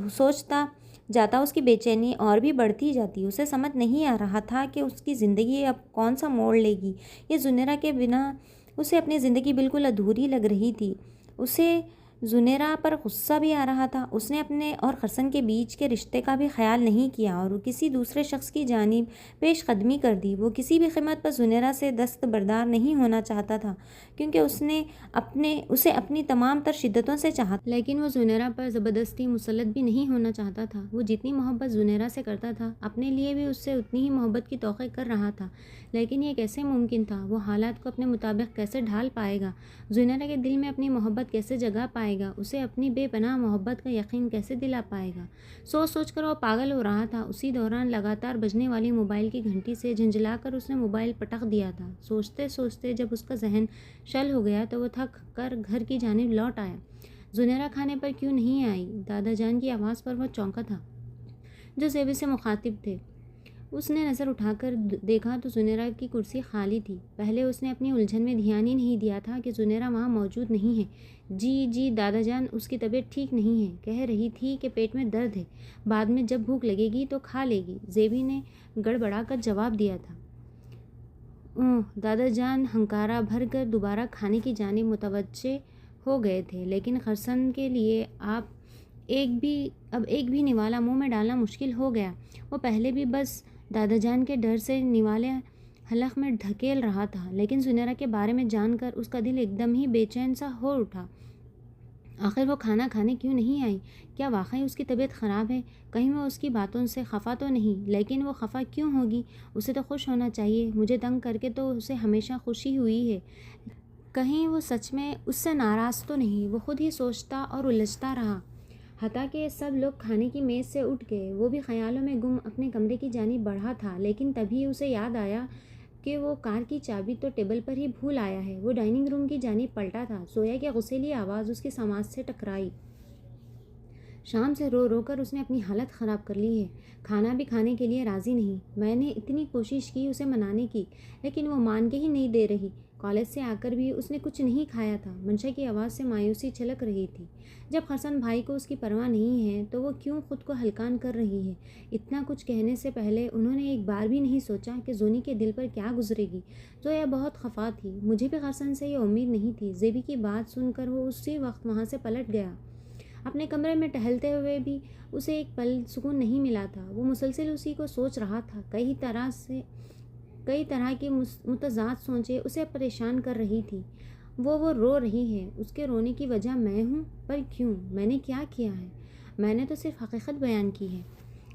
سوچتا جاتا اس کی بے چینی اور بھی بڑھتی جاتی۔ اسے سمجھ نہیں آ رہا تھا کہ اس کی زندگی اب کون سا موڑ لے گی۔ یہ زنیرہ کے بنا اسے اپنی زندگی بالکل ادھوری لگ رہی تھی۔ اسے زنیرہ پر غصہ بھی آ رہا تھا۔ اس نے اپنے اور خرسن کے بیچ کے رشتے کا بھی خیال نہیں کیا اور کسی دوسرے شخص کی جانب پیش قدمی کر دی۔ وہ کسی بھی قیمت پر زنیرہ سے دستبردار نہیں ہونا چاہتا تھا، کیونکہ اسے اپنی تمام تر شدتوں سے چاہتا، لیکن وہ زنیرہ پر زبردستی مسلط بھی نہیں ہونا چاہتا تھا۔ وہ جتنی محبت زنیرہ سے کرتا تھا، اپنے لیے بھی اس سے اتنی ہی محبت کی توقع کر رہا تھا، لیکن یہ کیسے ممکن تھا؟ وہ حالات کو اپنے مطابق کیسے ڈھال پائے گا؟ زنیرہ کے دل میں اپنی محبت کیسے جگا پائے گا؟ اسے اپنی بے پناہ محبت کا یقین کیسے دلا پائے گا؟ سوچ سوچ کر وہ پاگل ہو رہا تھا۔ اسی دوران لگاتار بجنے والی موبائل کی گھنٹی سے جھنجھلا کر اس نے موبائل پٹک دیا تھا۔ سوچتے سوچتے جب اس کا ذہن شل ہو گیا تو وہ تھک کر گھر کی جانب لوٹ آیا۔ زنیرہ کھانے پر کیوں نہیں آئی؟ دادا جان کی آواز پر وہ چونکا تھا، جو زیبی سے مخاطب تھے۔ اس نے نظر اٹھا کر دیکھا تو زنیرہ کی کرسی خالی تھی۔ پہلے اس نے اپنی الجھن میں دھیان ہی نہیں دیا تھا کہ زنیرہ وہاں موجود نہیں ہے۔ جی دادا جان، اس کی طبیعت ٹھیک نہیں ہے، کہہ رہی تھی کہ پیٹ میں درد ہے، بعد میں جب بھوک لگے گی تو کھا لے گی، زیبی نے گڑبڑا کر جواب دیا تھا۔ اوہ، دادا جان ہنکارا بھر کر دوبارہ کھانے کی جانب متوجہ ہو گئے تھے، لیکن خرسن کے لیے اب ایک بھی نوالا منہ میں ڈالنا مشکل ہو گیا۔ وہ پہلے بھی بس دادا جان کے ڈر سے نوالے حلق میں دھکیل رہا تھا، لیکن زنیرہ کے بارے میں جان کر اس کا دل ایک دم ہی بے چین سا ہو اٹھا۔ آخر وہ کھانا کھانے کیوں نہیں آئی؟ کیا واقعی اس کی طبیعت خراب ہے؟ کہیں وہ اس کی باتوں سے خفا تو نہیں؟ لیکن وہ خفا کیوں ہوگی؟ اسے تو خوش ہونا چاہیے۔ مجھے تنگ کر کے تو اسے ہمیشہ خوشی ہوئی ہے، کہیں وہ سچ میں اس سے ناراض تو نہیں؟ وہ خود ہی سوچتا اور الجھتا رہا، حتیٰ کہ سب لوگ کھانے کی میز سے اٹھ گئے۔ وہ بھی خیالوں میں گم اپنے کمرے کی جانب بڑھا تھا، لیکن تبھی اسے یاد آیا کہ وہ کار کی چابی تو ٹیبل پر ہی بھول آیا ہے۔ وہ ڈائننگ روم کی جانب پلٹا تھا، زویا کی غصیلی آواز اس کی سماعت سے ٹکرائی۔ شام سے رو رو کر اس نے اپنی حالت خراب کر لی ہے، کھانا بھی کھانے کے لیے راضی نہیں۔ میں نے اتنی کوشش کی اسے منانے کی، لیکن وہ مان کے ہی نہیں دے رہی۔ کالج سے آ کر بھی اس نے کچھ نہیں کھایا تھا۔ منشا کی آواز سے مایوسی چھلک رہی تھی۔ جب خرسن بھائی کو اس کی پرواہ نہیں ہے تو وہ کیوں خود کو ہلکان کر رہی ہے؟ اتنا کچھ کہنے سے پہلے انہوں نے ایک بار بھی نہیں سوچا کہ زونی کے دل پر کیا گزرے گی۔ زویا بہت خفا تھی۔ مجھے بھی خرسن سے یہ امید نہیں تھی۔ زیبی کی بات سن کر وہ اسی وقت وہاں سے پلٹ گیا۔ اپنے کمرے میں ٹہلتے ہوئے بھی اسے ایک پل سکون نہیں ملا تھا۔ وہ مسلسل اسی کو سوچ رہا تھا۔ کئی طرح کی متضاد سوچیں اسے پریشان کر رہی تھی۔ وہ رو رہی ہے، اس کے رونے کی وجہ میں ہوں، پر کیوں؟ میں نے کیا کیا ہے؟ میں نے تو صرف حقیقت بیان کی ہے۔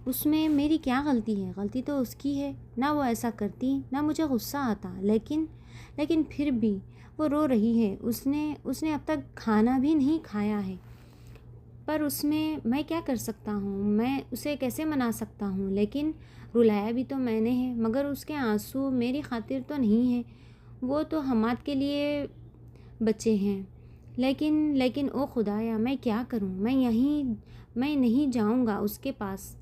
اس میں میری کیا غلطی ہے؟ غلطی تو اس کی ہے، نہ وہ ایسا کرتی نہ مجھے غصہ آتا، لیکن پھر بھی وہ رو رہی ہے۔ اس نے اب تک کھانا بھی نہیں کھایا ہے، پر اس میں کیا کر سکتا ہوں؟ میں اسے کیسے منا سکتا ہوں؟ لیکن رلایا بھی تو میں نے ہے، مگر اس کے آنسو میری خاطر تو نہیں ہے، وہ تو حماد کے لیے بچے ہیں۔ لیکن او خدایا، میں کیا کروں؟ میں نہیں جاؤں گا اس کے پاس۔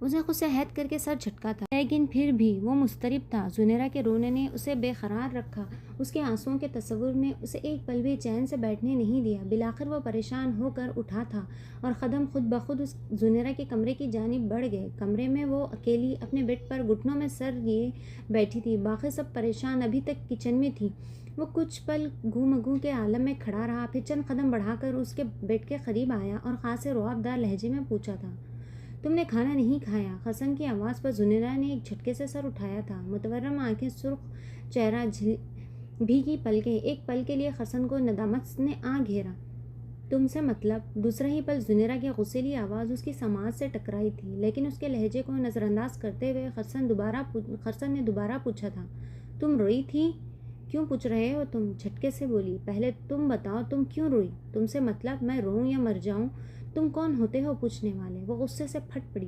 اسے خود سے عہد کر کے سر جھٹکا تھا، لیکن پھر بھی وہ مضطرب تھا۔ زنیرہ کے رونے نے اسے بے قرار رکھا، اس کے آنسوؤں کے تصور نے اسے ایک پل بھی چین سے بیٹھنے نہیں دیا۔ بالآخر وہ پریشان ہو کر اٹھا تھا اور قدم خود بخود اس زنیرہ کے کمرے کی جانب بڑھ گئے۔ کمرے میں وہ اکیلی اپنے بیڈ پر گھٹنوں میں سر لیے بیٹھی تھی، باقی سب پریشان ابھی تک کچن میں تھی۔ وہ کچھ پل گو مگو کے عالم میں کھڑا رہا، پھر چند قدم بڑھا کر اس کے بیڈ کے قریب آیا اور خاص رعب دار لہجے میں پوچھا تھا، تم نے کھانا نہیں کھایا؟ حسن کی آواز پر زنیرہ نے ایک جھٹکے سے سر اٹھایا تھا، متورم آنکھیں، سرخ چہرہ، بھیگی پلکیں۔ ایک پل کے لیے حسن کو ندامت نے آ گھیرا۔ تم سے مطلب؟ دوسرا ہی پل زنیرہ کی غصیلی آواز اس کی سماعت سے ٹکرائی تھی، لیکن اس کے لہجے کو نظر انداز کرتے ہوئے حسن نے دوبارہ پوچھا تھا، تم روئی تھی؟ کیوں پوچھ رہے ہو تم؟ جھٹکے سے بولی، پہلے تم بتاؤ تم کیوں روئی؟ تم سے مطلب میں روؤں یا مر جاؤں؟ تم کون ہوتے ہو پوچھنے والے؟ وہ غصے سے پھٹ پڑی۔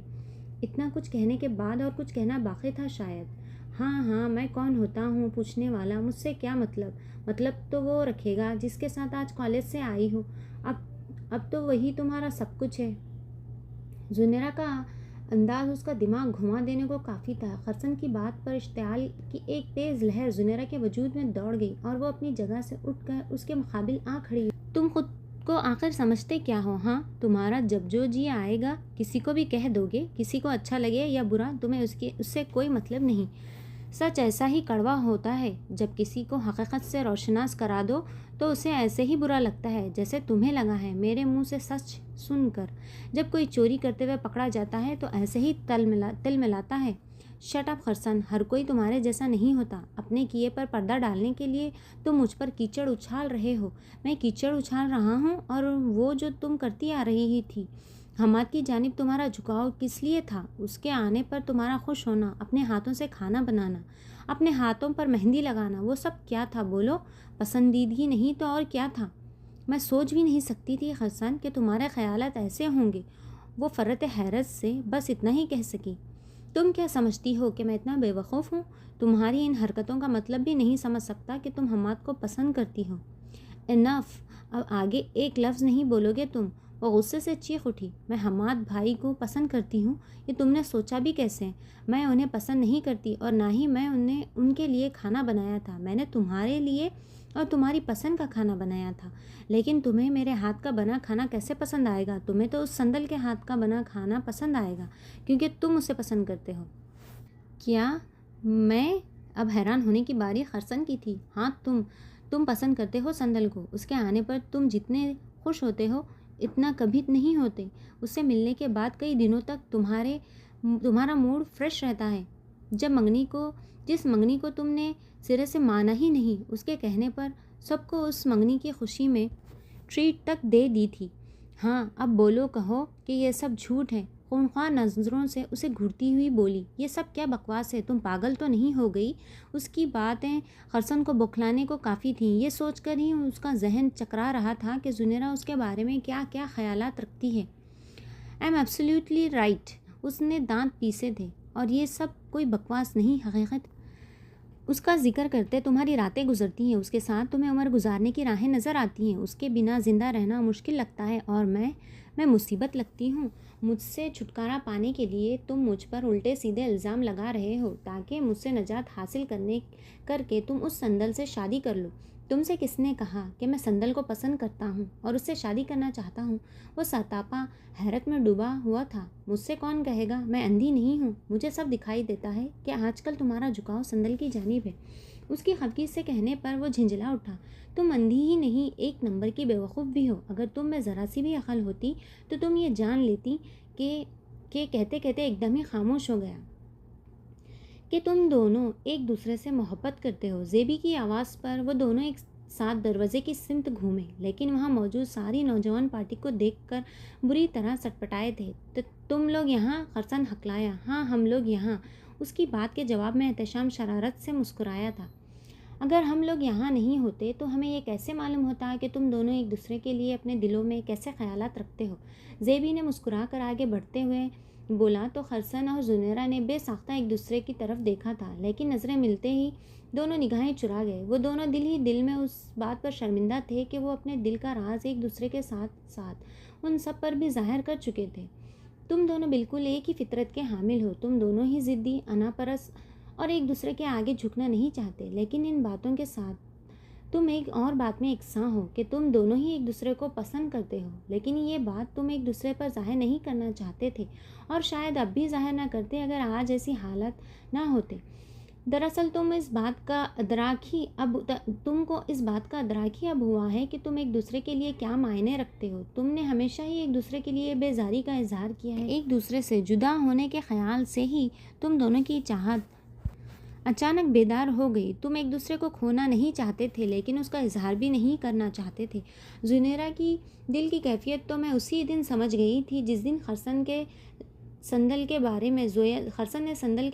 اتنا کچھ کہنے کے بعد اور کچھ کہنا باقی تھا شاید۔ ہاں میں کون ہوتا ہوں پوچھنے والا؟ مجھ سے کیا مطلب؟ مطلب تو وہ رکھے گا جس کے ساتھ آج کالج سے آئی ہو۔ اب تو وہی تمہارا سب کچھ ہے۔ زنیرہ کا انداز اس کا دماغ گھما دینے کو کافی تھا۔ حسن کی بات پر اشتعال کی ایک تیز لہر زنیرہ کے وجود میں دوڑ گئی اور وہ اپنی جگہ سے اٹھ کر اس کے مقابل آ کھڑی۔ تم خود کو آخر سمجھتے کیا ہو؟ ہاں، تمہارا جب جو جی آئے گا کسی کو بھی کہہ دو گے، کسی کو اچھا لگے یا برا تمہیں اس سے کوئی مطلب نہیں۔ سچ ایسا ہی کڑوا ہوتا ہے، جب کسی کو حقیقت سے روشناس کرا دو تو اسے ایسے ہی برا لگتا ہے جیسے تمہیں لگا ہے۔ میرے منہ سے سچ سن کر جب کوئی چوری کرتے ہوئے پکڑا جاتا ہے تو ایسے ہی تل ملاتا ہے۔ شٹ اپ حسن، ہر کوئی تمہارے جیسا نہیں ہوتا۔ اپنے کیے پر پردہ ڈالنے کے لیے تم مجھ پر کیچڑ اچھال رہے ہو۔ میں کیچڑ اچھال رہا ہوں؟ اور وہ جو تم کرتی آ رہی تھی، حماد کی جانب تمہارا جھکاؤ کس لیے تھا؟ اس کے آنے پر تمہارا خوش ہونا، اپنے ہاتھوں سے کھانا بنانا، اپنے ہاتھوں پر مہندی لگانا، وہ سب کیا تھا بولو؟ پسندیدگی نہیں تو اور کیا تھا؟ میں سوچ بھی نہیں سکتی تھی حسن کہ تمہارے خیالات ایسے ہوں گے۔ وہ فرت حیرت سے بس اتنا ہی کہہ سکی۔ تم کیا سمجھتی ہو کہ میں اتنا بے وقوف ہوں؟ تمہاری ان حرکتوں کا مطلب بھی نہیں سمجھ سکتا کہ تم حماد کو پسند کرتی ہو۔ انف، اب آگے ایک لفظ نہیں بولو گے تم؟ وہ غصے سے چیخ اٹھی۔ میں حماد بھائی کو پسند کرتی ہوں؟ یہ تم نے سوچا بھی کیسے؟ میں انہیں پسند نہیں کرتی اور نہ ہی میں ان کے لیے کھانا بنایا تھا۔ میں نے تمہارے لیے اور تمہاری پسند کا کھانا بنایا تھا، لیکن تمہیں میرے ہاتھ کا بنا کھانا کیسے پسند آئے گا؟ تمہیں تو اس سندل کے ہاتھ کا بنا کھانا پسند آئے گا کیونکہ تم اسے پسند کرتے ہو۔ کیا؟ میں اب حیران ہونے کی باری حسن کی تھی۔ ہاں، تم پسند کرتے ہو سندل کو۔ اس کے آنے پر تم جتنے خوش ہوتے ہو اتنا کبھی نہیں ہوتے۔ اس سے ملنے کے بعد کئی دنوں تک تمہارا موڈ فریش رہتا ہے۔ جس منگنی کو تم نے سرے سے مانا ہی نہیں، اس کے کہنے پر سب کو اس منگنی کی خوشی میں ٹریٹ تک دے دی تھی۔ ہاں، اب بولو، کہو کہ یہ سب جھوٹ ہے۔ خونخوار نظروں سے اسے گھورتی ہوئی بولی، یہ سب کیا بکواس ہے؟ تم پاگل تو نہیں ہو گئی؟ اس کی باتیں حسن کو بوکھلانے کو کافی تھیں۔ یہ سوچ کر ہی اس کا ذہن چکرا رہا تھا کہ زنیرہ اس کے بارے میں کیا کیا خیالات رکھتی ہے۔ I am absolutely right. اس نے دانت پیسے تھے، اور یہ سب کوئی بکواس نہیں، حقیقت۔ اس کا ذکر کرتے تمہاری راتیں گزرتی ہیں، اس کے ساتھ تمہیں عمر گزارنے کی راہیں نظر آتی ہیں۔ اس کے بنا زندہ رہنا مشکل لگتا ہے، اور میں مصیبت لگتی ہوں۔ مجھ سے چھٹکارا پانے کے لیے تم مجھ پر الٹے سیدھے الزام لگا رہے ہو تاکہ مجھ سے نجات حاصل کر کے تم اس سندل سے شادی کر لو۔ تم سے کس نے کہا کہ میں سندل کو پسند کرتا ہوں اور اس سے شادی کرنا چاہتا ہوں؟ وہ ساتاپا حیرت میں ڈوبا ہوا تھا۔ مجھ سے کون کہے گا؟ میں اندھی نہیں ہوں، مجھے سب دکھائی دیتا ہے کہ آج کل تمہارا جھکاؤ سندل کی جانب ہے۔ اس کی خفگی سے کہنے پر وہ جھنجھلا اٹھا۔ تم اندھی ہی نہیں، ایک نمبر کی بیوقوف بھی ہو۔ اگر تم میں ذرا سی بھی عقل ہوتی تو تم یہ جان لیتی کہ کہتے کہتے ایک دم ہی خاموش ہو گیا کہ تم دونوں ایک دوسرے سے محبت کرتے ہو۔ زیبی کی آواز پر وہ دونوں ایک ساتھ دروازے کی سمت گھومے، لیکن وہاں موجود ساری نوجوان پارٹی کو دیکھ کر بری طرح سٹپٹائے تھے۔ تو تم لوگ یہاں؟ حسن ہکلایا۔ ہاں، ہم لوگ یہاں۔ اس کی بات کے جواب میں احتشام شرارت سے مسکرایا تھا۔ اگر ہم لوگ یہاں نہیں ہوتے تو ہمیں یہ کیسے معلوم ہوتا کہ تم دونوں ایک دوسرے کے لیے اپنے دلوں میں کیسے خیالات رکھتے ہو؟ زیبی نے مسکرا کر آگے بڑھتے ہوئے بولا تو حسن اور زنیرہ نے بے ساختہ ایک دوسرے کی طرف دیکھا تھا، لیکن نظریں ملتے ہی دونوں نگاہیں چرا گئے۔ وہ دونوں دل ہی دل میں اس بات پر شرمندہ تھے کہ وہ اپنے دل کا راز ایک دوسرے کے ساتھ ساتھ ان سب پر بھی ظاہر کر چکے تھے۔ تم دونوں بالکل ایک ہی فطرت کے حامل ہو، تم دونوں ہی ضدی، انا پرست اور ایک دوسرے کے آگے جھکنا نہیں چاہتے، لیکن ان باتوں کے ساتھ تم ایک اور بات میں یکساں ہو کہ تم دونوں ہی ایک دوسرے کو پسند کرتے ہو، لیکن یہ بات تم ایک دوسرے پر ظاہر نہیں کرنا چاہتے تھے اور شاید اب بھی ظاہر نہ کرتے اگر آج ایسی حالت نہ ہوتے۔ دراصل تم کو اس بات کا ادراک ہی اب ہوا ہے کہ تم ایک دوسرے کے لیے کیا معنی رکھتے ہو۔ تم نے ہمیشہ ہی ایک دوسرے کے لیے بیزاری کا اظہار کیا ہے، ایک دوسرے سے جدا ہونے کے خیال سے ہی تم دونوں کی چاہت اچانک بیدار ہو گئی۔ تم ایک دوسرے کو کھونا نہیں چاہتے تھے، لیکن اس کا اظہار بھی نہیں کرنا چاہتے تھے۔ زنیرہ کی دل کی کیفیت تو میں اسی دن سمجھ گئی تھی جس دن خرسن نے سندل کے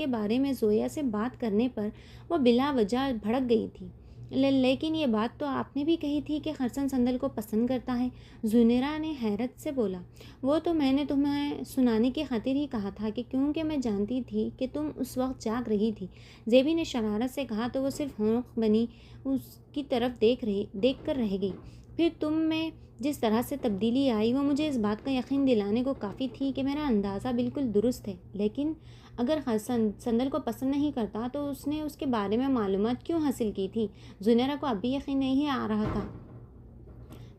بارے میں زویا سے بات کرنے پر وہ بلا وجہ بھڑک گئی تھی۔ لیکن یہ بات تو آپ نے بھی کہی تھی کہ خرسن سندل کو پسند کرتا ہے، زنیرہ نے حیرت سے بولا۔ وہ تو میں نے تمہیں سنانے کی خاطر ہی کہا تھا کہ کیونکہ میں جانتی تھی کہ تم اس وقت جاگ رہی تھی، زیبی نے شرارت سے کہا تو وہ صرف ہونک بنی اس کی طرف دیکھ کر رہ گئی۔ پھر تم میں جس طرح سے تبدیلی آئی وہ مجھے اس بات کا یقین دلانے کو کافی تھی کہ میرا اندازہ بالکل درست ہے۔ لیکن اگر خرسن سندل کو پسند نہیں کرتا تو اس نے اس کے بارے میں معلومات کیوں حاصل کی تھی؟ زنیرہ کو اب بھی یقین نہیں آ رہا تھا۔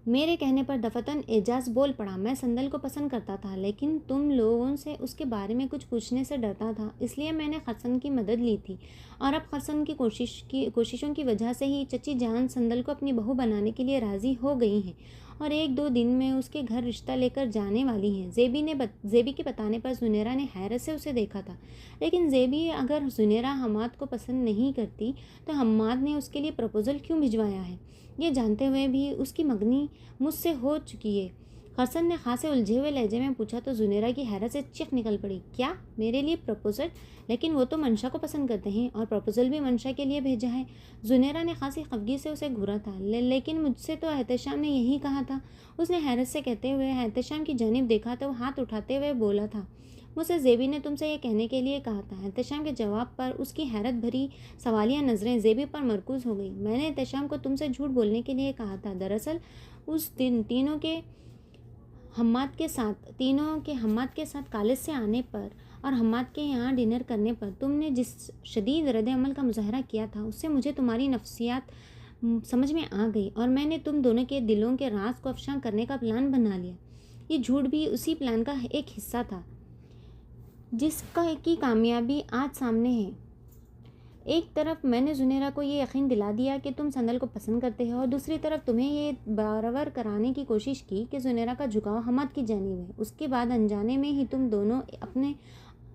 میرے کہنے پر دفعتاً اعجاز بول پڑا، میں سندل کو پسند کرتا تھا، لیکن تم لوگوں سے اس کے بارے میں کچھ پوچھنے سے ڈرتا تھا، اس لیے میں نے خرسن کی مدد لی تھی، اور اب خرسن کی کوششوں کی وجہ سے ہی چچی جان سندل کو اپنی بہو بنانے کے لیے راضی ہو گئی ہیں اور 1-2 دن میں اس کے گھر رشتہ لے کر جانے والی ہیں۔ زیبی کے بتانے پر زنیرہ نے حیرت سے اسے دیکھا تھا۔ لیکن زیبی، اگر زنیرہ حماد کو پسند نہیں کرتی تو حماد نے اس کے لیے پروپوزل کیوں بھجوایا ہے؟ یہ جانتے ہوئے بھی اس کی منگنی مجھ سے ہو چکی ہے، خرسن نے خاصے الجھے ہوئے لہجے میں پوچھا تو زنیرہ کی حیرت سے چیخ نکل پڑی۔ کیا میرے لیے پروپوزل؟ لیکن وہ تو منشا کو پسند کرتے ہیں اور پروپوزل بھی منشا کے لیے بھیجا ہے۔ زنیرہ نے خاصی خفگی سے اسے گھورا تھا۔ لیکن مجھ سے تو احتشام نے یہی کہا تھا، اس نے حیرت سے کہتے ہوئے احتشام کی جانب دیکھا تو وہ ہاتھ اٹھاتے ہوئے بولا تھا، مجھ سے زیبی نے تم سے یہ کہنے کے لیے کہا تھا۔ احتشام کے جواب پر اس کی حیرت بھری سوالیہ نظریں زیبی پر مرکوز ہو گئی۔ میں نے احتشام کو تم سے جھوٹ بولنے کے لیے کہا تھا۔ دراصل اس دن تینوں کے حماد کے ساتھ کالج سے آنے پر اور حماد کے یہاں ڈنر کرنے پر تم نے جس شدید رد عمل کا مظاہرہ کیا تھا اس سے مجھے تمہاری نفسیات سمجھ میں آ گئی اور میں نے تم دونوں کے دلوں کے راز کو افشاں کرنے کا پلان بنا لیا۔ یہ جھوٹ بھی اسی پلان کا ایک حصہ تھا جس کی کامیابی آج سامنے ہے۔ ایک طرف میں نے زنیرہ کو یہ یقین دلا دیا کہ تم سندل کو پسند کرتے ہو اور دوسری طرف تمہیں یہ برابر کرانے کی کوشش کی کہ زنیرہ کا جھکاؤ حماد کی جانب ہے۔ اس کے بعد انجانے میں ہی تم دونوں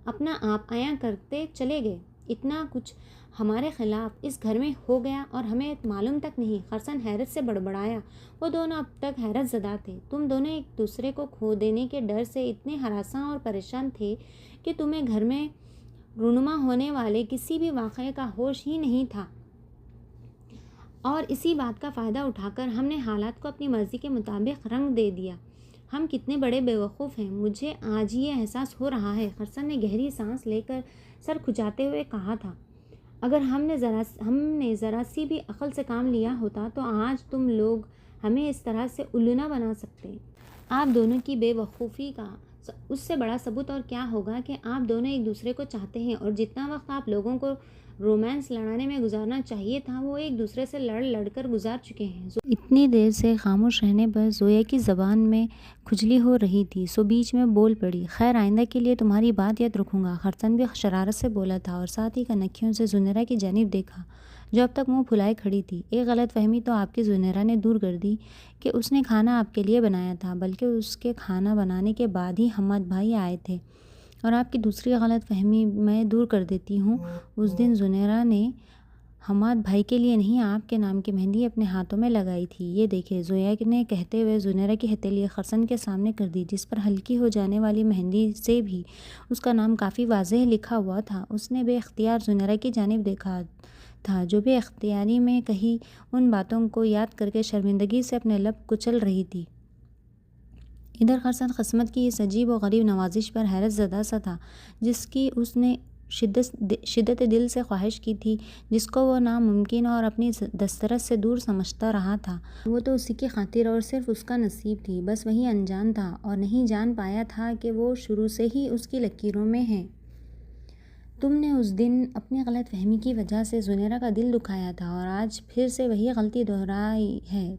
اپنا آپ عیاں کرتے چلے گئے۔ اتنا کچھ ہمارے خلاف اس گھر میں ہو گیا اور ہمیں معلوم تک نہیں۔ خرسن حیرت سے بڑبڑایا۔ وہ دونوں اب تک حیرت زدہ تھے۔ تم دونوں ایک دوسرے کو کھو دینے کے ڈر سے اتنے ہراساں اور پریشان تھے کہ تمہیں گھر میں رونما ہونے والے کسی بھی واقعے کا ہوش ہی نہیں تھا، اور اسی بات کا فائدہ اٹھا کر ہم نے حالات کو اپنی مرضی کے مطابق رنگ دے دیا۔ ہم کتنے بڑے بیوقوف ہیں، مجھے آج یہ احساس ہو رہا ہے۔ خرسن نے گہری سانس لے کر سر کھجاتے ہوئے کہا تھا، اگر ہم نے ذرا سی بھی عقل سے کام لیا ہوتا تو آج تم لوگ ہمیں اس طرح سے الو نہ بنا سکتے۔ آپ دونوں کی بے وقوفی کا اس سے بڑا ثبوت اور کیا ہوگا کہ آپ دونوں ایک دوسرے کو چاہتے ہیں، اور جتنا وقت آپ لوگوں کو رومانس لڑانے میں گزارنا چاہیے تھا وہ ایک دوسرے سے لڑ کر گزار چکے ہیں۔ اتنی دیر سے خاموش رہنے پر زویا کی زبان میں کھجلی ہو رہی تھی، سو بیچ میں بول پڑی، خیر آئندہ کے لیے تمہاری بات یاد رکھوں گا۔ خرسن بھی شرارت سے بولا تھا اور ساتھ ہی کنکھیوں سے زنیرہ کی جانب دیکھا جو اب تک منہ پھلائے کھڑی تھی۔ ایک غلط فہمی تو آپ کی زنیرہ نے دور کر دی کہ اس نے کھانا آپ کے لیے بنایا تھا، بلکہ اس کے کھانا بنانے کے بعد ہی حماد بھائی آئے تھے، اور آپ کی دوسری غلط فہمی میں دور کر دیتی ہوں، اس دن زنیرہ نے حماد بھائی کے لیے نہیں آپ کے نام کی مہندی اپنے ہاتھوں میں لگائی تھی، یہ دیکھیں، زویا نے کہتے ہوئے زنیرہ کی ہتھیلی خرسن کے سامنے کر دی جس پر ہلکی ہو جانے والی مہندی سے بھی اس کا نام کافی واضح لکھا ہوا تھا۔ اس نے بے اختیار زنیرہ کی جانب دیکھا تھا جو بے اختیاری میں کہی ان باتوں کو یاد کر کے شرمندگی سے اپنے لب کچل رہی تھی۔ ادھر خرسن قسمت کی اس عجیب و غریب نوازش پر حیرت زدہ سا تھا جس کی اس نے شدت دل سے خواہش کی تھی، جس کو وہ ناممکن اور اپنی دسترس سے دور سمجھتا رہا تھا۔ وہ تو اسی کی خاطر اور صرف اس کا نصیب تھی، بس وہی انجان تھا اور نہیں جان پایا تھا کہ وہ شروع سے ہی اس کی لکیروں میں ہے۔ تم نے اس دن اپنی غلط فہمی کی وجہ سے زنیرہ کا دل دکھایا تھا اور آج پھر سے وہی غلطی دہرائی ہے۔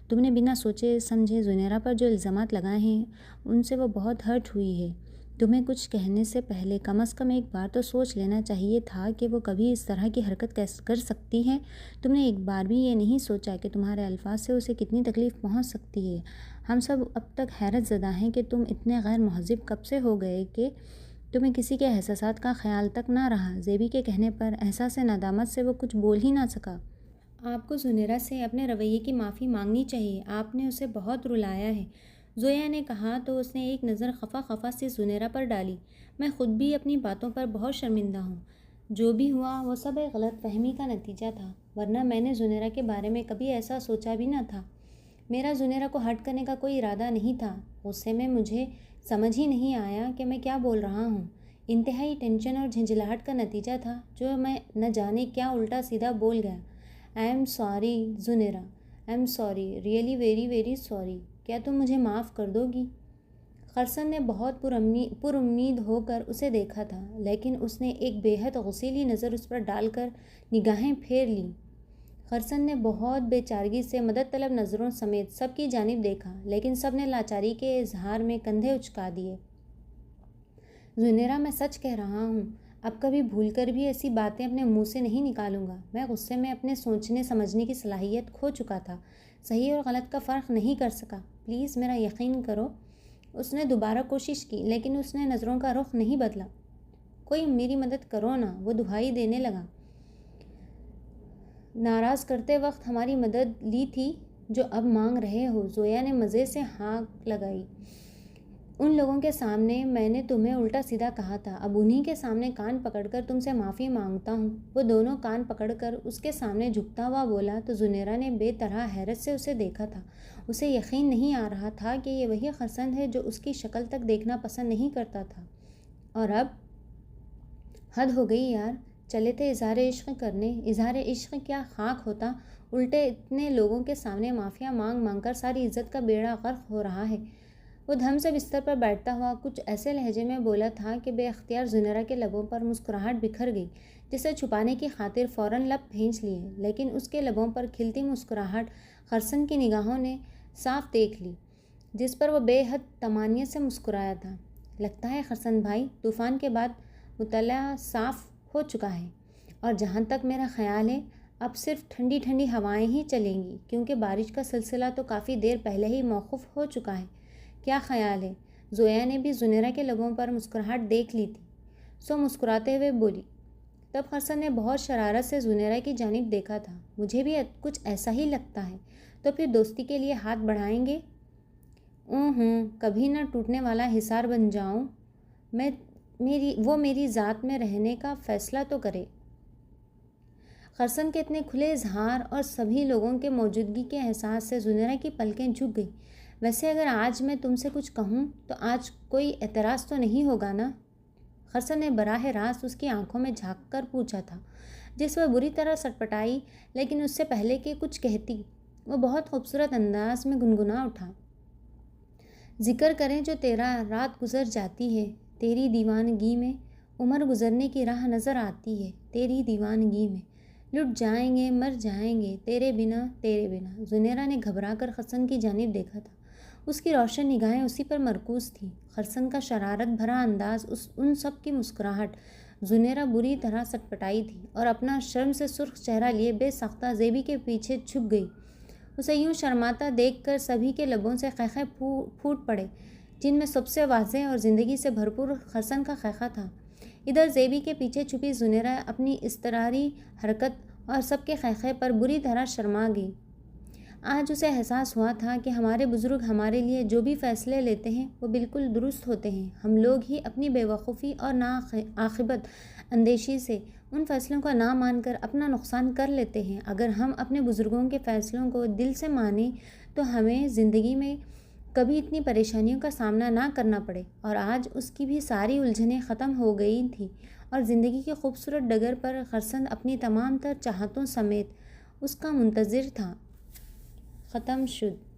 تم نے بنا سوچے سمجھے زنیرہ پر جو الزامات لگائے ہیں ان سے وہ بہت ہرٹ ہوئی ہے۔ تمہیں کچھ کہنے سے پہلے کم از کم ایک بار تو سوچ لینا چاہیے تھا کہ وہ کبھی اس طرح کی حرکت کر سکتی ہے۔ تم نے ایک بار بھی یہ نہیں سوچا کہ تمہارے الفاظ سے اسے کتنی تکلیف پہنچ سکتی ہے۔ ہم سب اب تک حیرت زدہ ہیں کہ تم اتنے غیر مہذب کب سے ہو گئے کہ تمہیں کسی کے احساسات کا خیال تک نہ رہا۔ زیبی کے کہنے پر احساس ندامت سے وہ کچھ بول ہی نہ سکا۔ آپ کو زنیرہ سے اپنے رویے کی معافی مانگنی چاہیے، آپ نے اسے بہت رلایا ہے، زویا نے کہا تو اس نے ایک نظر خفا سی زنیرہ پر ڈالی۔ میں خود بھی اپنی باتوں پر بہت شرمندہ ہوں۔ جو بھی ہوا وہ سب ایک غلط فہمی کا نتیجہ تھا، ورنہ میں نے زنیرہ کے بارے میں کبھی ایسا سوچا بھی نہ تھا۔ میرا زنیرہ کو ہرٹ کرنے کا کوئی ارادہ نہیں تھا۔ غصے میں مجھے سمجھ ہی نہیں آیا کہ میں کیا بول رہا ہوں۔ انتہائی ٹینشن اور جھنجھلاہٹ کا نتیجہ تھا جو میں نہ جانے کیا الٹا سیدھا بول گیا۔ I am sorry Zunaira, I am sorry, really very very sorry. کیا تم مجھے معاف کر دو گی؟ خرسن نے بہت پر امید ہو کر اسے دیکھا تھا، لیکن اس نے ایک بے حد غصیلی نظر اس پر ڈال کر نگاہیں پھیر لیں۔ خرسن نے بہت بے چارگی سے مدد طلب نظروں سمیت سب کی جانب دیکھا، لیکن سب نے لاچاری کے اظہار میں کندھے اچکا دیے۔ زنیرہ، میں سچ کہہ رہا ہوں، اب کبھی بھول کر بھی ایسی باتیں اپنے منہ سے نہیں نکالوں گا۔ میں غصے میں اپنے سوچنے سمجھنے کی صلاحیت کھو چکا تھا، صحیح اور غلط کا فرق نہیں کر سکا، پلیز میرا یقین کرو۔ اس نے دوبارہ کوشش کی، لیکن اس نے نظروں کا رخ نہیں بدلا۔ کوئی میری مدد کرو نا، وہ دہائی دینے لگا۔ ناراض کرتے وقت ہماری مدد لی تھی جو اب مانگ رہے ہو، زویا نے مزے سے ہانک لگائی۔ ان لوگوں کے سامنے میں نے تمہیں الٹا سیدھا کہا تھا، اب انہی کے سامنے کان پکڑ کر تم سے معافی مانگتا ہوں۔ وہ دونوں کان پکڑ کر اس کے سامنے جھکتا ہوا بولا تو زنیرہ نے بے طرح حیرت سے اسے دیکھا تھا۔ اسے یقین نہیں آ رہا تھا کہ یہ وہی خرسن ہے جو اس کی شکل تک دیکھنا پسند نہیں کرتا تھا، اور اب حد ہو گئی یار، چلے تھے اظہار عشق کرنے، اظہار عشق کیا خاک ہوتا، الٹے اتنے لوگوں کے سامنے معافیاں مانگ مانگ کر ساری عزت کا بیڑا غرق ہو رہا ہے۔ وہ دھم سے بستر پر بیٹھتا ہوا کچھ ایسے لہجے میں بولا تھا کہ بے اختیار زنیرہ کے لبوں پر مسکراہٹ بکھر گئی، جسے چھپانے کی خاطر فوراً لب پھینچ لیے، لیکن اس کے لبوں پر کھلتی مسکراہٹ خرسن کی نگاہوں نے صاف دیکھ لی، جس پر وہ بے حد طمانینت سے مسکرایا تھا۔ لگتا ہے خرسن بھائی، طوفان کے بعد مطلع صاف ہو چکا ہے، اور جہاں تک میرا خیال ہے اب صرف ٹھنڈی ٹھنڈی ہوائیں ہی چلیں گی، کیونکہ بارش کا سلسلہ تو کافی دیر پہلے ہی موقوف ہو چکا ہے۔ کیا خیال ہے؟ زویا نے بھی زنیرہ کے لبوں پر مسکراہٹ دیکھ لی تھی، سو مسکراتے ہوئے بولی۔ تب خرسن نے بہت شرارت سے زنیرہ کی جانب دیکھا تھا۔ مجھے بھی کچھ ایسا ہی لگتا ہے، تو پھر دوستی کے لیے ہاتھ بڑھائیں گے؟ کبھی نہ ٹوٹنے والا حصار بن جاؤں میں، وہ میری ذات میں رہنے کا فیصلہ تو کرے۔ خرسن کے اتنے کھلے اظہار اور سبھی لوگوں کے موجودگی کے احساس سے زنیرہ کی پلکیں جھک گئیں۔ ویسے اگر آج میں تم سے کچھ کہوں تو آج کوئی اعتراض تو نہیں ہوگا نا؟ خرسن نے براہ راست اس کی آنکھوں میں جھانک کر پوچھا تھا، جس وہ بری طرح سٹپٹائی، لیکن اس سے پہلے کہ کچھ کہتی وہ بہت خوبصورت انداز میں گنگنا اٹھا۔ ذکر کریں جو تیرا رات گزر جاتی ہے، تیری دیوانگی میں عمر گزرنے کی راہ نظر آتی ہے، تیری دیوانگی میں لٹ جائیں گے مر جائیں گے تیرے بنا تیرے بنا۔ زنیرہ نے گھبرا کر خرسن کی جانب دیکھا تھا، اس کی روشن نگاہیں اسی پر مرکوز تھیں۔ خرسن کا شرارت بھرا انداز، ان سب کی مسکراہٹ، زنیرہ بری طرح سٹپٹائی تھی اور اپنا شرم سے سرخ چہرہ لیے بے ساختہ زیبی کے پیچھے چھپ گئی۔ اسے یوں شرماتا دیکھ کر سبھی کے لبوں سے خیخے پھوٹ پڑے، جن میں سب سے واضح اور زندگی سے بھرپور خرسن کا خیخہ تھا۔ ادھر زیبی کے پیچھے چھپی زنیرہ اپنی اضطراری حرکت اور سب کے خیخے پر بری طرح شرما گئی۔ آج اسے احساس ہوا تھا کہ ہمارے بزرگ ہمارے لیے جو بھی فیصلے لیتے ہیں وہ بالکل درست ہوتے ہیں۔ ہم لوگ ہی اپنی بے وقوفی اور ناعاقبت اندیشی سے ان فیصلوں کو نہ مان کر اپنا نقصان کر لیتے ہیں۔ اگر ہم اپنے بزرگوں کے فیصلوں کو دل سے مانیں تو ہمیں زندگی میں کبھی اتنی پریشانیوں کا سامنا نہ کرنا پڑے، اور آج اس کی بھی ساری الجھنیں ختم ہو گئی تھیں اور زندگی کے خوبصورت ڈگر پر خرسند اپنی تمام تر چاہتوں سمیت اس کا منتظر تھا۔ ختم شد۔